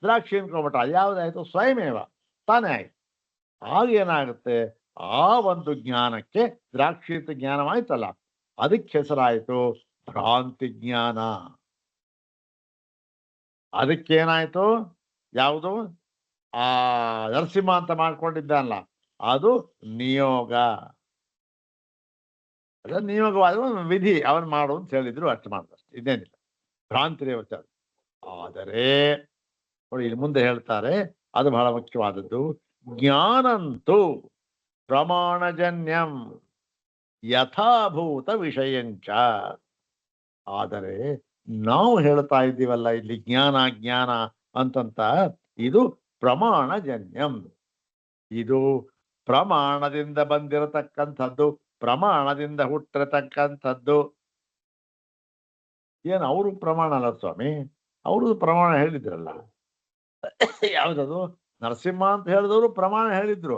Speaker 1: ದ್ರಾಕ್ಷಿ ಅನ್ಕೊಂಬಿಟ, ಯಾವ್ದಾಯ್ತು, ಸ್ವಯಮೇವ ತಾನೇ ಆಯ್ತು. ಆಗ ಏನಾಗುತ್ತೆ, ಆ ಒಂದು ಜ್ಞಾನಕ್ಕೆ, ದ್ರಾಕ್ಷಿತ ಜ್ಞಾನವಾಯ್ತಲ್ಲ, ಅದಕ್ಕೆ ಹೆಸರಾಯ್ತು ಭ್ರಾಂತಿ ಜ್ಞಾನ. ಅದಕ್ಕೇನಾಯ್ತು, ಯಾವುದು ಆ ನರಸಿಂಹ ಅಂತ ಮಾಡ್ಕೊಂಡಿದ್ದಲ್ಲ, ಅದು ನಿಯೋಗ. ಅದ ನಿಯೋಗವಾದ ವಿಧಿ, ಅವನು ಮಾಡು ಅಂತ ಹೇಳಿದ್ರು, ಅಷ್ಟು ಮಾಡಿದಷ್ಟು, ಇದೇನಿಲ್ಲ, ಭ್ರಾಂತಿ ರೇವಚ. ಆದರೆ ನೋಡಿ, ಇಲ್ಲಿ ಮುಂದೆ ಹೇಳ್ತಾರೆ, ಅದು ಬಹಳ ಮುಖ್ಯವಾದದ್ದು. ಜ್ಞಾನಂತೂ ಪ್ರಮಾಣಜನ್ಯಂ ಯಥಾಭೂತ ವಿಷಯಂಚ. ಆದರೆ ನಾವು ಹೇಳ್ತಾ ಇದ್ದೀವಲ್ಲ ಇಲ್ಲಿ ಜ್ಞಾನ ಜ್ಞಾನ ಅಂತಂತ, ಇದು ಪ್ರಮಾಣಜನ್ಯಂ. ಇದು ಪ್ರಮಾಣದಿಂದ ಬಂದಿರತಕ್ಕಂಥದ್ದು, ಪ್ರಮಾಣದಿಂದ ಹುಟ್ಟಿರತಕ್ಕಂಥದ್ದು. ಏನು ಅವರು ಪ್ರಮಾಣ ಅಲ್ಲ ಸ್ವಾಮಿ, ಅವರು ಪ್ರಮಾಣ ಹೇಳಿದ್ರಲ್ಲ. ಯಾವ್ದದು, ನರಸಿಂಹ ಅಂತ ಹೇಳಿದವರು ಪ್ರಮಾಣ ಹೇಳಿದ್ರು.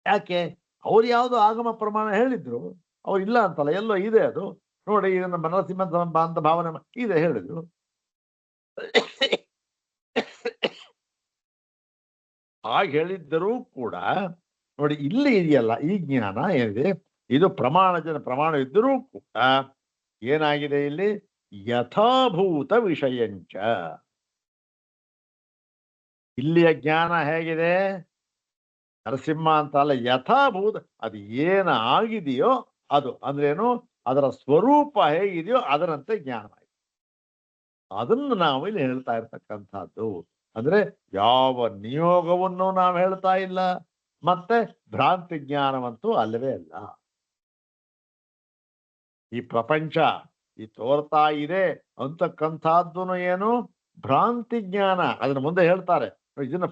Speaker 1: ಯಾಕೆ, ಅವ್ರು ಯಾವ್ದು ಆಗಮ ಪ್ರಮಾಣ ಹೇಳಿದ್ರು, ಅವ್ರು ಇಲ್ಲ ಅಂತಲ್ಲ, ಎಲ್ಲೋ ಇದೆ ಅದು. ನೋಡಿ, ಇದನ್ನ ನರಸಿಂಹ ಅಂತ ಭಾವನೆ ಇದೆ ಹೇಳಿದ್ರು. ಹಾಗೆ ಹೇಳಿದ್ದರೂ ಕೂಡ ನೋಡಿ, ಇಲ್ಲಿ ಇದೆಯಲ್ಲ ಈ ಜ್ಞಾನ ಏನಿದೆ, ಇದು ಪ್ರಮಾಣ ಇದ್ದರೂ ಕೂಡ ಏನಾಗಿದೆ ಇಲ್ಲಿ, ಯಥಾಭೂತ ವಿಷಯಂಚ. ಇಲ್ಲಿಯ ಜ್ಞಾನ ಹೇಗಿದೆ, ನರಸಿಂಹ ಅಂತ ಅಲ್ಲ, ಯಥಾಭೂತ, ಅದು ಏನಾಗಿದೆಯೋ ಅದು ಅಂದ್ರೇನು, ಅದರ ಸ್ವರೂಪ ಹೇಗಿದೆಯೋ ಅದರಂತೆ ಜ್ಞಾನ ಆಯ್ತು. ಅದನ್ನು ನಾವು ಇಲ್ಲಿ ಹೇಳ್ತಾ ಇರ್ತಕ್ಕಂಥದ್ದು. ಅಂದ್ರೆ ಯಾವ ನಿಯೋಗವನ್ನು ನಾವು ಹೇಳ್ತಾ ಇಲ್ಲ, ಮತ್ತೆ ಭ್ರಾಂತಿ ಜ್ಞಾನವಂತೂ ಅಲ್ಲವೇ ಅಲ್ಲ. ಈ ಪ್ರಪಂಚ ಈ ತೋರ್ತಾ ಇದೆ ಅಂತಕ್ಕಂಥದ್ದು ಏನು, ಭ್ರಾಂತಿ ಜ್ಞಾನ. ಅದನ್ನ ಮುಂದೆ ಹೇಳ್ತಾರೆ. ಇದನ್ನ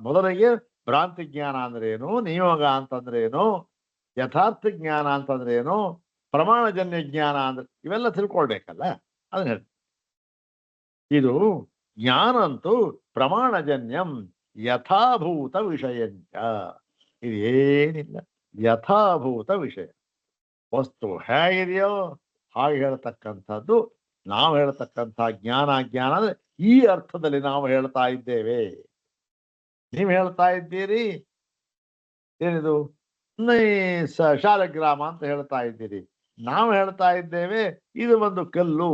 Speaker 1: ಮೊದಲಿಗೆ ಭ್ರಾಂತಿ ಜ್ಞಾನ ಅಂದ್ರೆ ಏನು, ನಿಯೋಗ ಅಂತಂದ್ರೆ ಏನು, ಯಥಾರ್ಥ ಜ್ಞಾನ ಅಂತಂದ್ರೆ ಏನು, ಪ್ರಮಾಣಜನ್ಯ ಜ್ಞಾನ ಅಂದ್ರೆ ಇವೆಲ್ಲ ತಿಳ್ಕೊಳ್ಬೇಕಲ್ಲ, ಅದನ್ನ ಹೇಳ್ತಾರೆ. ಇದು ಜ್ಞಾನ ಅಂತೂ ಪ್ರಮಾಣಜನ್ಯಂ ಯಥಾಭೂತ ವಿಷಯಂಚ. ಇದೇನಿಲ್ಲ, ಯಥಾಭೂತ ವಿಷಯ, ವಸ್ತು ಹೇಗಿದೆಯೋ ಹಾಗೆ ಹೇಳ್ತಕ್ಕಂಥದ್ದು ನಾವು ಹೇಳ್ತಕ್ಕಂಥ ಜ್ಞಾನ ಅಂದ್ರೆ ಈ ಅರ್ಥದಲ್ಲಿ ನಾವು ಹೇಳ್ತಾ ಇದ್ದೇವೆ. ನೀವು ಹೇಳ್ತಾ ಇದ್ದೀರಿ ಏನಿದು ಶಾಲಗ್ರಾಮ ಅಂತ ಹೇಳ್ತಾ ಇದ್ದೀರಿ, ನಾವು ಹೇಳ್ತಾ ಇದ್ದೇವೆ ಇದು ಒಂದು ಕಲ್ಲು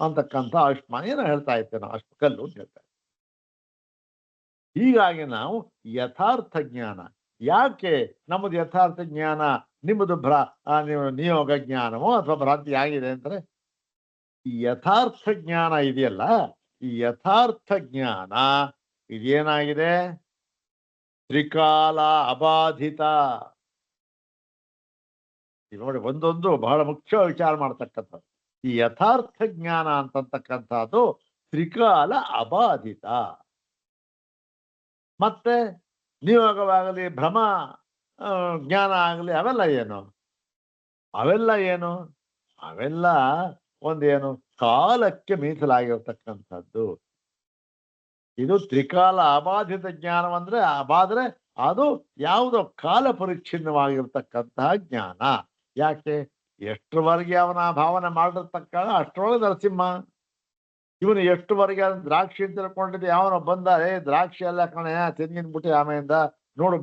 Speaker 1: ಅಂತಕ್ಕಂಥ ಅಶ್ಮಾನ ಹೇಳ್ತಾ ಇದ್ದೇವೆ, ನಾವು ಅಷ್ಟು ಕಲ್ಲು ಅಂತ ಹೇಳ್ತಾ ಇದ್ದೇವೆ. ಹೀಗಾಗಿ ನಾವು ಯಥಾರ್ಥ ಜ್ಞಾನ, ಯಾಕೆ ನಮ್ಮದು ಯಥಾರ್ಥ ಜ್ಞಾನ, ನಿಮ್ಮದು ನಿಯೋಗ ಜ್ಞಾನವೋ ಅಥವಾ ಭ್ರಾಂತಿ ಆಗಿದೆ ಅಂದ್ರೆ, ಈ ಯಥಾರ್ಥ ಜ್ಞಾನ ಇದೆಯಲ್ಲ, ಈ ಯಥಾರ್ಥ ಜ್ಞಾನ ಇದೇನಾಗಿದೆ, ತ್ರಿಕಾಲ ಅಬಾಧಿತ. ನೋಡಿ, ಒಂದೊಂದು ಬಹಳ ಮುಖ್ಯ ವಿಚಾರ ಮಾಡ್ತಕ್ಕಂಥದ್ದು. ಈ ಯಥಾರ್ಥ ಜ್ಞಾನ ಅಂತಕ್ಕಂಥದ್ದು ತ್ರಿಕಾಲ ಅಬಾಧಿತ. ಮತ್ತೆ ನಿಯೋಗವಾಗಲಿ ಭ್ರಮ ಜ್ಞಾನ ಆಗಲಿ ಅವೆಲ್ಲ ಏನು, ಅವೆಲ್ಲ ಒಂದೇನು ಕಾಲಕ್ಕೆ ಮೀಸಲಾಗಿರ್ತಕ್ಕಂಥದ್ದು. ಇದು ತ್ರಿಕಾಲ ಅಬಾಧಿತ ಜ್ಞಾನವಂದ್ರೆ ಅಬಾದ್ರೆ ಅದು ಯಾವುದೋ ಕಾಲ ಪರಿಚ್ಛಿನ್ನವಾಗಿರ್ತಕ್ಕಂತಹ ಜ್ಞಾನ. ಯಾಕೆ, ಎಷ್ಟರವರೆಗೆ ಅವನ ಭಾವನೆ ಮಾಡಿರ್ತಕ್ಕ ಅಷ್ಟರೊಳಗೆ ನರಸಿಂಹ. ಇವನು ಎಷ್ಟುವರೆಗೆ ದ್ರಾಕ್ಷಿ ಅಂತ ತಿಳ್ಕೊಂಡಿದ್ದೆ, ಅವನು ಬಂದ ದ್ರಾಕ್ಷಿ ಎಲ್ಲ ಕಣೆ ತೆಂಗಿನ ಬುಟ್ಟಿ ಆಮೆಯಿಂದ ನೋಡಿದ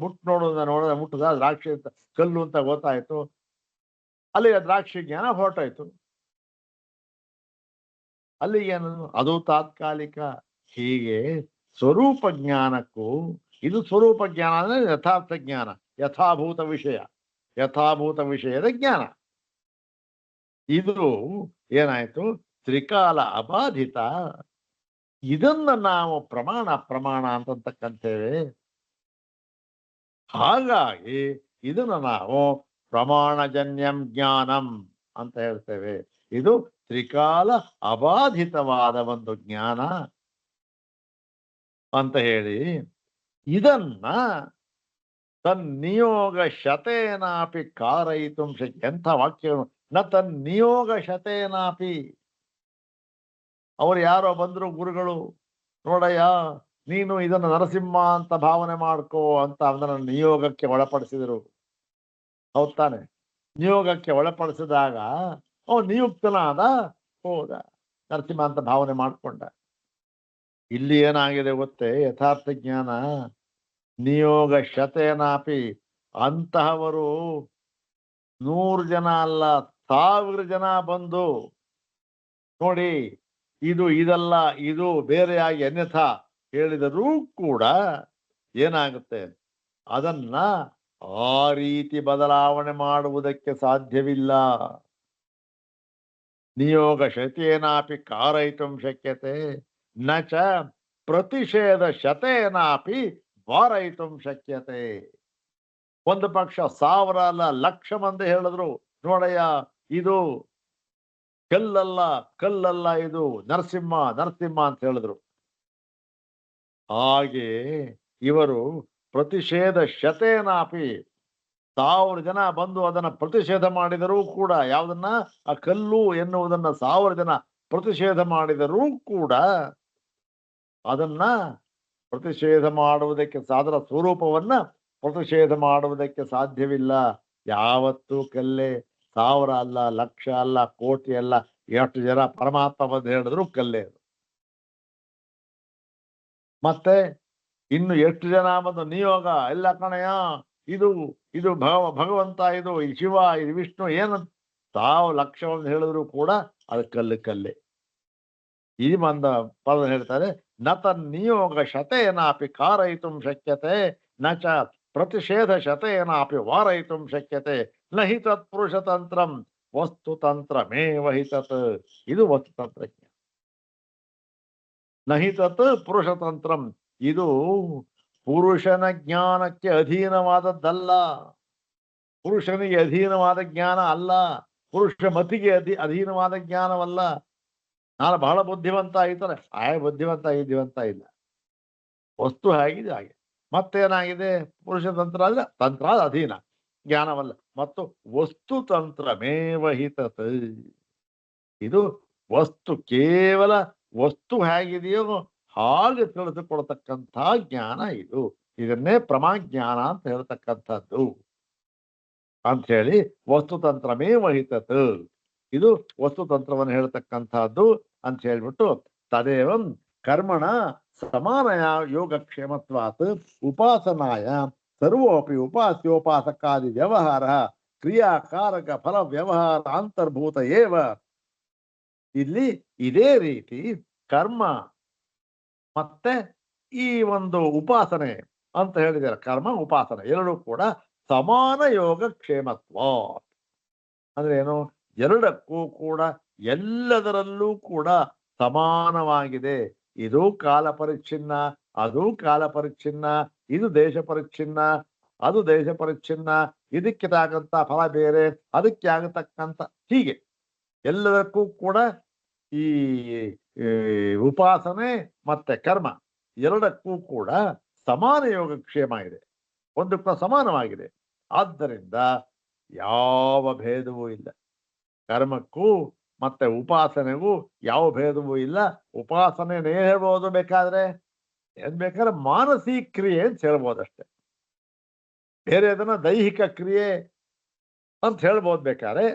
Speaker 1: ಮುಟ್ಟದ ದ್ರಾಕ್ಷಿ ಅಂತ ಕಲ್ಲು ಅಂತ ಗೊತ್ತಾಯ್ತು. ಅಲ್ಲಿಗೆ ದ್ರಾಕ್ಷಿ ಜ್ಞಾನ ಹೊರಟಾಯ್ತು. ಅಲ್ಲಿಗೇನು, ಅದು ತಾತ್ಕಾಲಿಕ. ಹೀಗೆ ಸ್ವರೂಪ ಜ್ಞಾನಕ್ಕೂ, ಇದು ಸ್ವರೂಪ ಜ್ಞಾನ ಅಂದ್ರೆ ಯಥಾರ್ಥ ಜ್ಞಾನ, ಯಥಾಭೂತ ವಿಷಯದ ಜ್ಞಾನ. ಇದು ಏನಾಯ್ತು, ತ್ರಿಕಾಲ ಅಬಾಧಿತ. ಇದನ್ನ ನಾವು ಪ್ರಮಾಣ ಅಂತಕ್ಕಂತೇವೆ. ಹಾಗಾಗಿ ಇದನ್ನ ನಾವು ಪ್ರಮಾಣಜನ್ಯಂ ಜ್ಞಾನಂ ಅಂತ ಹೇಳ್ತೇವೆ. ಇದು ತ್ರಿಕಾಲ ಅಬಾಧಿತವಾದ ಒಂದು ಜ್ಞಾನ ಅಂತ ಹೇಳಿ, ಇದನ್ನ ತನ್ನಿಯೋಗ ಶತೇನಾಪಿ ಕಾರಯಿತು ಶಕ್ಯ. ಎಂಥ ವಾಕ್ಯ, ನ ತನ್ನಿಯೋಗ ಶತೇನಾಪಿ. ಅವ್ರು ಯಾರೋ ಬಂದ್ರು ಗುರುಗಳು, ನೋಡಯ್ಯ ನೀನು ಇದನ್ನು ನರಸಿಂಹ ಅಂತ ಭಾವನೆ ಮಾಡ್ಕೋ ಅಂತ ಅದನ್ನ ನಿಯೋಗಕ್ಕೆ ಒಳಪಡಿಸಿದರು. ಹೌದ್ ತಾನೆ? ನಿಯೋಗಕ್ಕೆ ಒಳಪಡಿಸಿದಾಗ ನಿಯುಕ್ತನಾದ, ಹೋದ, ನರಸಿಂಹ ಅಂತ ಭಾವನೆ ಮಾಡ್ಕೊಂಡ. ಇಲ್ಲಿ ಏನಾಗಿದೆ ಗೊತ್ತೇ, ಯಥಾರ್ಥ ಜ್ಞಾನ ನಿಯೋಗ ಶತೇನಾಪಿ. ಅಂತಹವರು 100 ಜನ ಅಲ್ಲ, 1000 ಜನ ಬಂದು ನೋಡಿ ಇದಲ್ಲ, ಇದು ಬೇರೆಯಾಗಿ ಅನ್ಯಥಾ ಹೇಳಿದರೂ ಕೂಡ ಏನಾಗುತ್ತೆ, ಅದನ್ನ ಆ ರೀತಿ ಬದಲಾವಣೆ ಮಾಡುವುದಕ್ಕೆ ಸಾಧ್ಯವಿಲ್ಲ. ನಿಯೋಗ ಶತೇನಾಪಿ ಕಾರಯಿತು ಶಕ್ಯತೆ, ನಚ ಪ್ರತಿಷೇಧ ಶತೇನಾಪಿ ವಾರಯಿತು ಶಕ್ಯತೆ. ಒಂದು ಪಕ್ಷ 1000 ಅಲ್ಲ, 1,00,000 ಮಂದಿ ಹೇಳಿದ್ರು, ನೋಡಯ್ಯ ಇದು ಕಲ್ಲಲ್ಲ ಇದು ನರಸಿಂಹ ಅಂತ ಹೇಳಿದ್ರು. ಹಾಗೆ ಇವರು ಪ್ರತಿಷೇಧ ಶತೇನಾಪಿ 1000 ಜನ ಬಂದು ಅದನ್ನ ಪ್ರತಿಷೇಧ ಮಾಡಿದರೂ ಕೂಡ, ಯಾವುದನ್ನ, ಆ ಕಲ್ಲು ಎನ್ನುವುದನ್ನ 1000 ಜನ ಪ್ರತಿಷೇಧ ಮಾಡಿದರೂ ಕೂಡ ಅದನ್ನ ಪ್ರತಿಷೇಧ ಮಾಡುವುದಕ್ಕೆ, ಅದರ ಸ್ವರೂಪವನ್ನ ಪ್ರತಿಷೇಧ ಮಾಡುವುದಕ್ಕೆ ಸಾಧ್ಯವಿಲ್ಲ. ಯಾವತ್ತೂ ಕಲ್ಲೇ, 1000 ಅಲ್ಲ, 1,00,000 ಅಲ್ಲ, ಕೋಟಿ ಅಲ್ಲ, ಎಷ್ಟು ಜನ ಪರಮಾತ್ಮ ಬಂದು ಹೇಳಿದ್ರು ಕಲ್ಲೇ. ಮತ್ತೆ ಇನ್ನು ಎಷ್ಟು ಜನ ಬಂದು ನಿಯೋಗ ಎಲ್ಲ ಕಣಯ್ಯ, ಇದು ಭಗವಂತ, ಇದು ಶಿವ, ಇದು ವಿಷ್ಣು, ಏನು 1,00,000 ಹೇಳಿದ್ರು ಕೂಡ ಅದು ಕಲ್ಲೇ. ಈ ಪದ ಹೇಳ್ತಾರೆ, ನತ ನಿಯೋಗ ಶತೇನಾಪಿ ಕಾರಯಿತು ಶಕ್ಯತೆ, ನಚ ಪ್ರತಿಷೇಧ ಶತೇನಾಪಿ ವಾರಯಿತು ಶಕ್ಯತೆ. ನಹಿ ತತ್ ಪುರುಷತಂತ್ರಂ ವಸ್ತುತಂತ್ರಮೇವ ಹಿ ತತ್. ಇದು ವಸ್ತುತಂತ್ರಜ್ಞ. ನಹಿ ತತ್ ಪುರುಷತಂತ್ರಂ, ಇದು ಪುರುಷನ ಜ್ಞಾನಕ್ಕೆ ಅಧೀನವಾದದ್ದಲ್ಲ, ಪುರುಷನಿಗೆ ಅಧೀನವಾದ ಜ್ಞಾನ ಅಲ್ಲ, ಪುರುಷ ಮತಿಗೆ ಅಧೀನವಾದ ಜ್ಞಾನವಲ್ಲ. ನಾನು ಬಹಳ ಬುದ್ಧಿವಂತ ಆಯ್ತಾರೆ, ಬುದ್ಧಿವಂತ ಇಲ್ಲ. ವಸ್ತು ಹೇಗಿದೆ ಹಾಗೆ. ಮತ್ತೇನಾಗಿದೆ, ಪುರುಷ ತಂತ್ರ ಅಂದ್ರೆ ತಂತ್ರ ಅಧೀನ, ಜ್ಞಾನವಲ್ಲ. ಮತ್ತು ವಸ್ತು ತಂತ್ರಮೇವ ಹಿ ತತ್. ಇದು ವಸ್ತು, ಕೇವಲ ವಸ್ತು ಹೇಗಿದೆಯೋ ಹಾಗೆ ತಿಳಿದುಕೊಳ್ತಕ್ಕಂಥ ಜ್ಞಾನ ಇದು. ಇದನ್ನೇ ಪ್ರಮಾಜ್ಞಾನ ಅಂತ ಹೇಳ್ತಕ್ಕಂಥದ್ದು ಅಂತ ಹೇಳಿ, ವಸ್ತುತಂತ್ರಮೇವ ಹಿ ತತ್. ಇದು ವಸ್ತುತಂತ್ರವನ್ನು ಹೇಳ್ತಕ್ಕಂಥದ್ದು ಅಂತ ಹೇಳ್ಬಿಟ್ಟು ತದೇವಂ ಕರ್ಮಣ ಸಮಾನಯ ಯೋಗಕ್ಷೇಮತ್ವಾತ್ ಉಪಾಸನಾಯ ಸರ್ವೋಪಿ ಉಪಾಸ್ಯೋಪಾಸಕಾದಿ ವ್ಯವಹಾರ ಕ್ರಿಯಾಕಾರಕ ಫಲ ವ್ಯವಹಾರ ಅಂತರ್ಭೂತ ಏವ. ಇಲ್ಲಿ ಇದೇ ರೀತಿ ಕರ್ಮ ಮತ್ತೆ ಈ ಒಂದು ಉಪಾಸನೆ ಅಂತ ಹೇಳಿದ್ದಾರೆ. ಕರ್ಮ ಉಪಾಸನೆ ಎರಡೂ ಕೂಡ ಸಮಾನ ಯೋಗ ಕ್ಷೇಮತ್ವ ಅಂದ್ರೆ ಏನು? ಎರಡಕ್ಕೂ ಕೂಡ ಎಲ್ಲದರಲ್ಲೂ ಕೂಡ ಸಮಾನವಾಗಿದೆ. ಇದು ಕಾಲ ಪರಿಚ್ಛಿನ್ನ, ಅದು ಕಾಲ ಪರಿಚ್ಛಿನ್ನ, ಇದು ದೇಶ ಪರಿಚ್ಛಿನ್ನ, ಅದು ದೇಶ ಪರಿಚ್ಛಿನ್ನ, ಇದಕ್ಕೆ ಆಗಂತ ಫಲ ಬೇರೆ, ಅದಕ್ಕೆ ಆಗತಕ್ಕಂತ ಹೀಗೆ ಎಲ್ಲದಕ್ಕೂ ಕೂಡ ಈ ಉಪಾಸನೆ ಮತ್ತೆ ಕರ್ಮ ಎರಡಕ್ಕೂ ಕೂಡ ಸಮಾನ ಯೋಗಕ್ಷೇಮ ಇದೆ, ಒಂದಕ್ಕೂ ಸಮಾನವಾಗಿದೆ. ಆದ್ದರಿಂದ ಯಾವ ಭೇದವೂ ಇಲ್ಲ. ಕರ್ಮಕ್ಕೂ ಮತ್ತೆ ಉಪಾಸನೆಗೂ ಯಾವ ಭೇದವೂ ಇಲ್ಲ. ಉಪಾಸನೆ ಹೇಳ್ಬೋದು, ಬೇಕಾದ್ರೆ ಏನ್ ಬೇಕಾದ್ರೆ ಮಾನಸಿಕ ಕ್ರಿಯೆ ಅಂತ ಹೇಳ್ಬೋದಷ್ಟೆ. ಬೇರೆ ಅದನ್ನ ದೈಹಿಕ ಕ್ರಿಯೆ ಅಂತ ಹೇಳ್ಬೋದು ಬೇಕಾದ್ರೆ,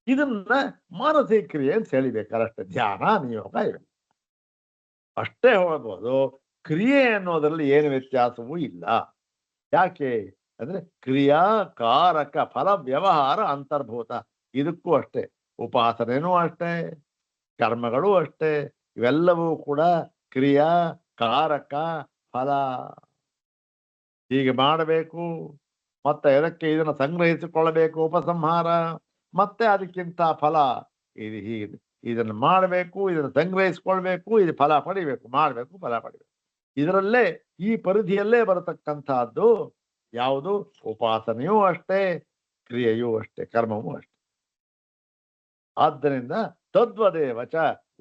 Speaker 1: ಇದನ್ನ ಮಾನಸಿಕ ಕ್ರಿಯೆ ಅಂತ ಹೇಳಿಬೇಕಾರಷ್ಟೆ. ಧ್ಯಾನ ನಿಯೋಗ ಇವೆ ಅಷ್ಟೇ ಹೇಳ್ಬೋದು. ಕ್ರಿಯೆ ಅನ್ನೋದ್ರಲ್ಲಿ ಏನು ವ್ಯತ್ಯಾಸವೂ ಇಲ್ಲ. ಯಾಕೆ ಅಂದ್ರೆ ಕ್ರಿಯಾ ಕಾರಕ ಫಲ ವ್ಯವಹಾರ ಅಂತರ್ಭೂತ. ಇದಕ್ಕೂ ಅಷ್ಟೇ, ಉಪಾಸನೆನೂ ಅಷ್ಟೇ, ಕರ್ಮಗಳು ಅಷ್ಟೇ, ಇವೆಲ್ಲವೂ ಕೂಡ ಕ್ರಿಯಾ ಕಾರಕ ಫಲ. ಹೀಗೆ ಮಾಡಬೇಕು, ಮತ್ತೆ ಇದಕ್ಕೆ ಇದನ್ನು ಸಂಗ್ರಹಿಸಿಕೊಳ್ಳಬೇಕು ಉಪಸಂಹಾರ, ಮತ್ತೆ ಅದಕ್ಕಿಂತ ಫಲ ಇದು ಹೀಗೆ ಇದನ್ನು ಮಾಡಬೇಕು, ಇದನ್ನು ಸಂಗ್ರಹಿಸಿಕೊಳ್ಬೇಕು, ಇದು ಫಲ ಪಡಿಬೇಕು, ಮಾಡಬೇಕು, ಫಲ ಪಡಿಬೇಕು. ಇದರಲ್ಲೇ ಈ ಪರಿಧಿಯಲ್ಲೇ ಬರತಕ್ಕಂತಹದ್ದು ಯಾವುದು? ಉಪಾಸನೆಯೂ ಅಷ್ಟೇ, ಕ್ರಿಯೆಯೂ ಅಷ್ಟೇ, ಕರ್ಮವೂ ಅಷ್ಟೇ. ಆದ್ದರಿಂದ ತದ್ವದೇವಚ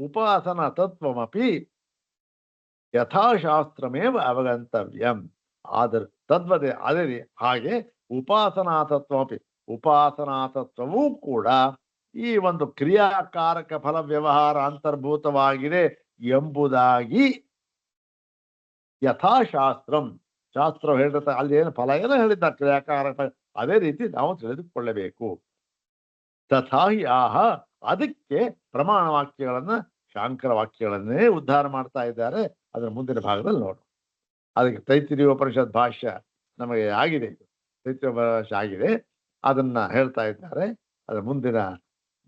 Speaker 1: ಉಪಾಸನ ತತ್ವಮಪಿ ಯಥಾಶಾಸ್ತ್ರಮೇವ ಅವಗಂತವ್ಯಂ. ಆದ್ರೆ ತದ್ವದೇ ಅದೇ ಹಾಗೆ ಉಪಾಸನಾ ತತ್ವಮಪಿ, ಉಪಾಸನಾ ತತ್ವವೂ ಕೂಡ ಈ ಒಂದು ಕ್ರಿಯಾಕಾರಕ ಫಲ ವ್ಯವಹಾರ ಅಂತರ್ಭೂತವಾಗಿದೆ ಎಂಬುದಾಗಿ ಯಥಾಶಾಸ್ತ್ರಂ, ಶಾಸ್ತ್ರ ಹೇಳಿದ ಅಲ್ಲಿ ಏನು ಫಲ ಏನೋ ಹೇಳಿದ್ದ ಕ್ರಿಯಾಕಾರಕ, ಅದೇ ರೀತಿ ನಾವು ತಿಳಿದುಕೊಳ್ಳಬೇಕು. ತಥಾಹಿ ಆಹ, ಅದಕ್ಕೆ ಪ್ರಮಾಣ ವಾಕ್ಯಗಳನ್ನ, ಶಾಂಕರ ವಾಕ್ಯಗಳನ್ನೇ ಉದ್ಧಾರ ಮಾಡ್ತಾ ಇದ್ದಾರೆ. ಅದರ ಮುಂದಿನ ಭಾಗದಲ್ಲಿ ನೋಡು. ಅದಕ್ಕೆ ತೈತ್ತಿರೀಯೋಪನಿಷತ್ ಭಾಷ್ಯ ನಮಗೆ ಆಗಿದೆ, ತೈತ್ತಿರೀಯೋಪನಿಷತ್ ಆಗಿದೆ, ಅದನ್ನ ಹೇಳ್ತಾ ಇದ್ದಾರೆ. ಅದರ ಮುಂದಿನ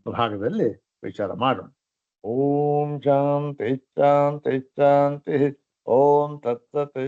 Speaker 1: ಭಾಗದಲ್ಲಿ ವಿಚಾರ ಮಾಡೋಣ. ಓಂ ಶಾಂತಿ ಶಾಂತಿ ಶಾಂತಿ. ಓಂ ತತ್ಸತ್.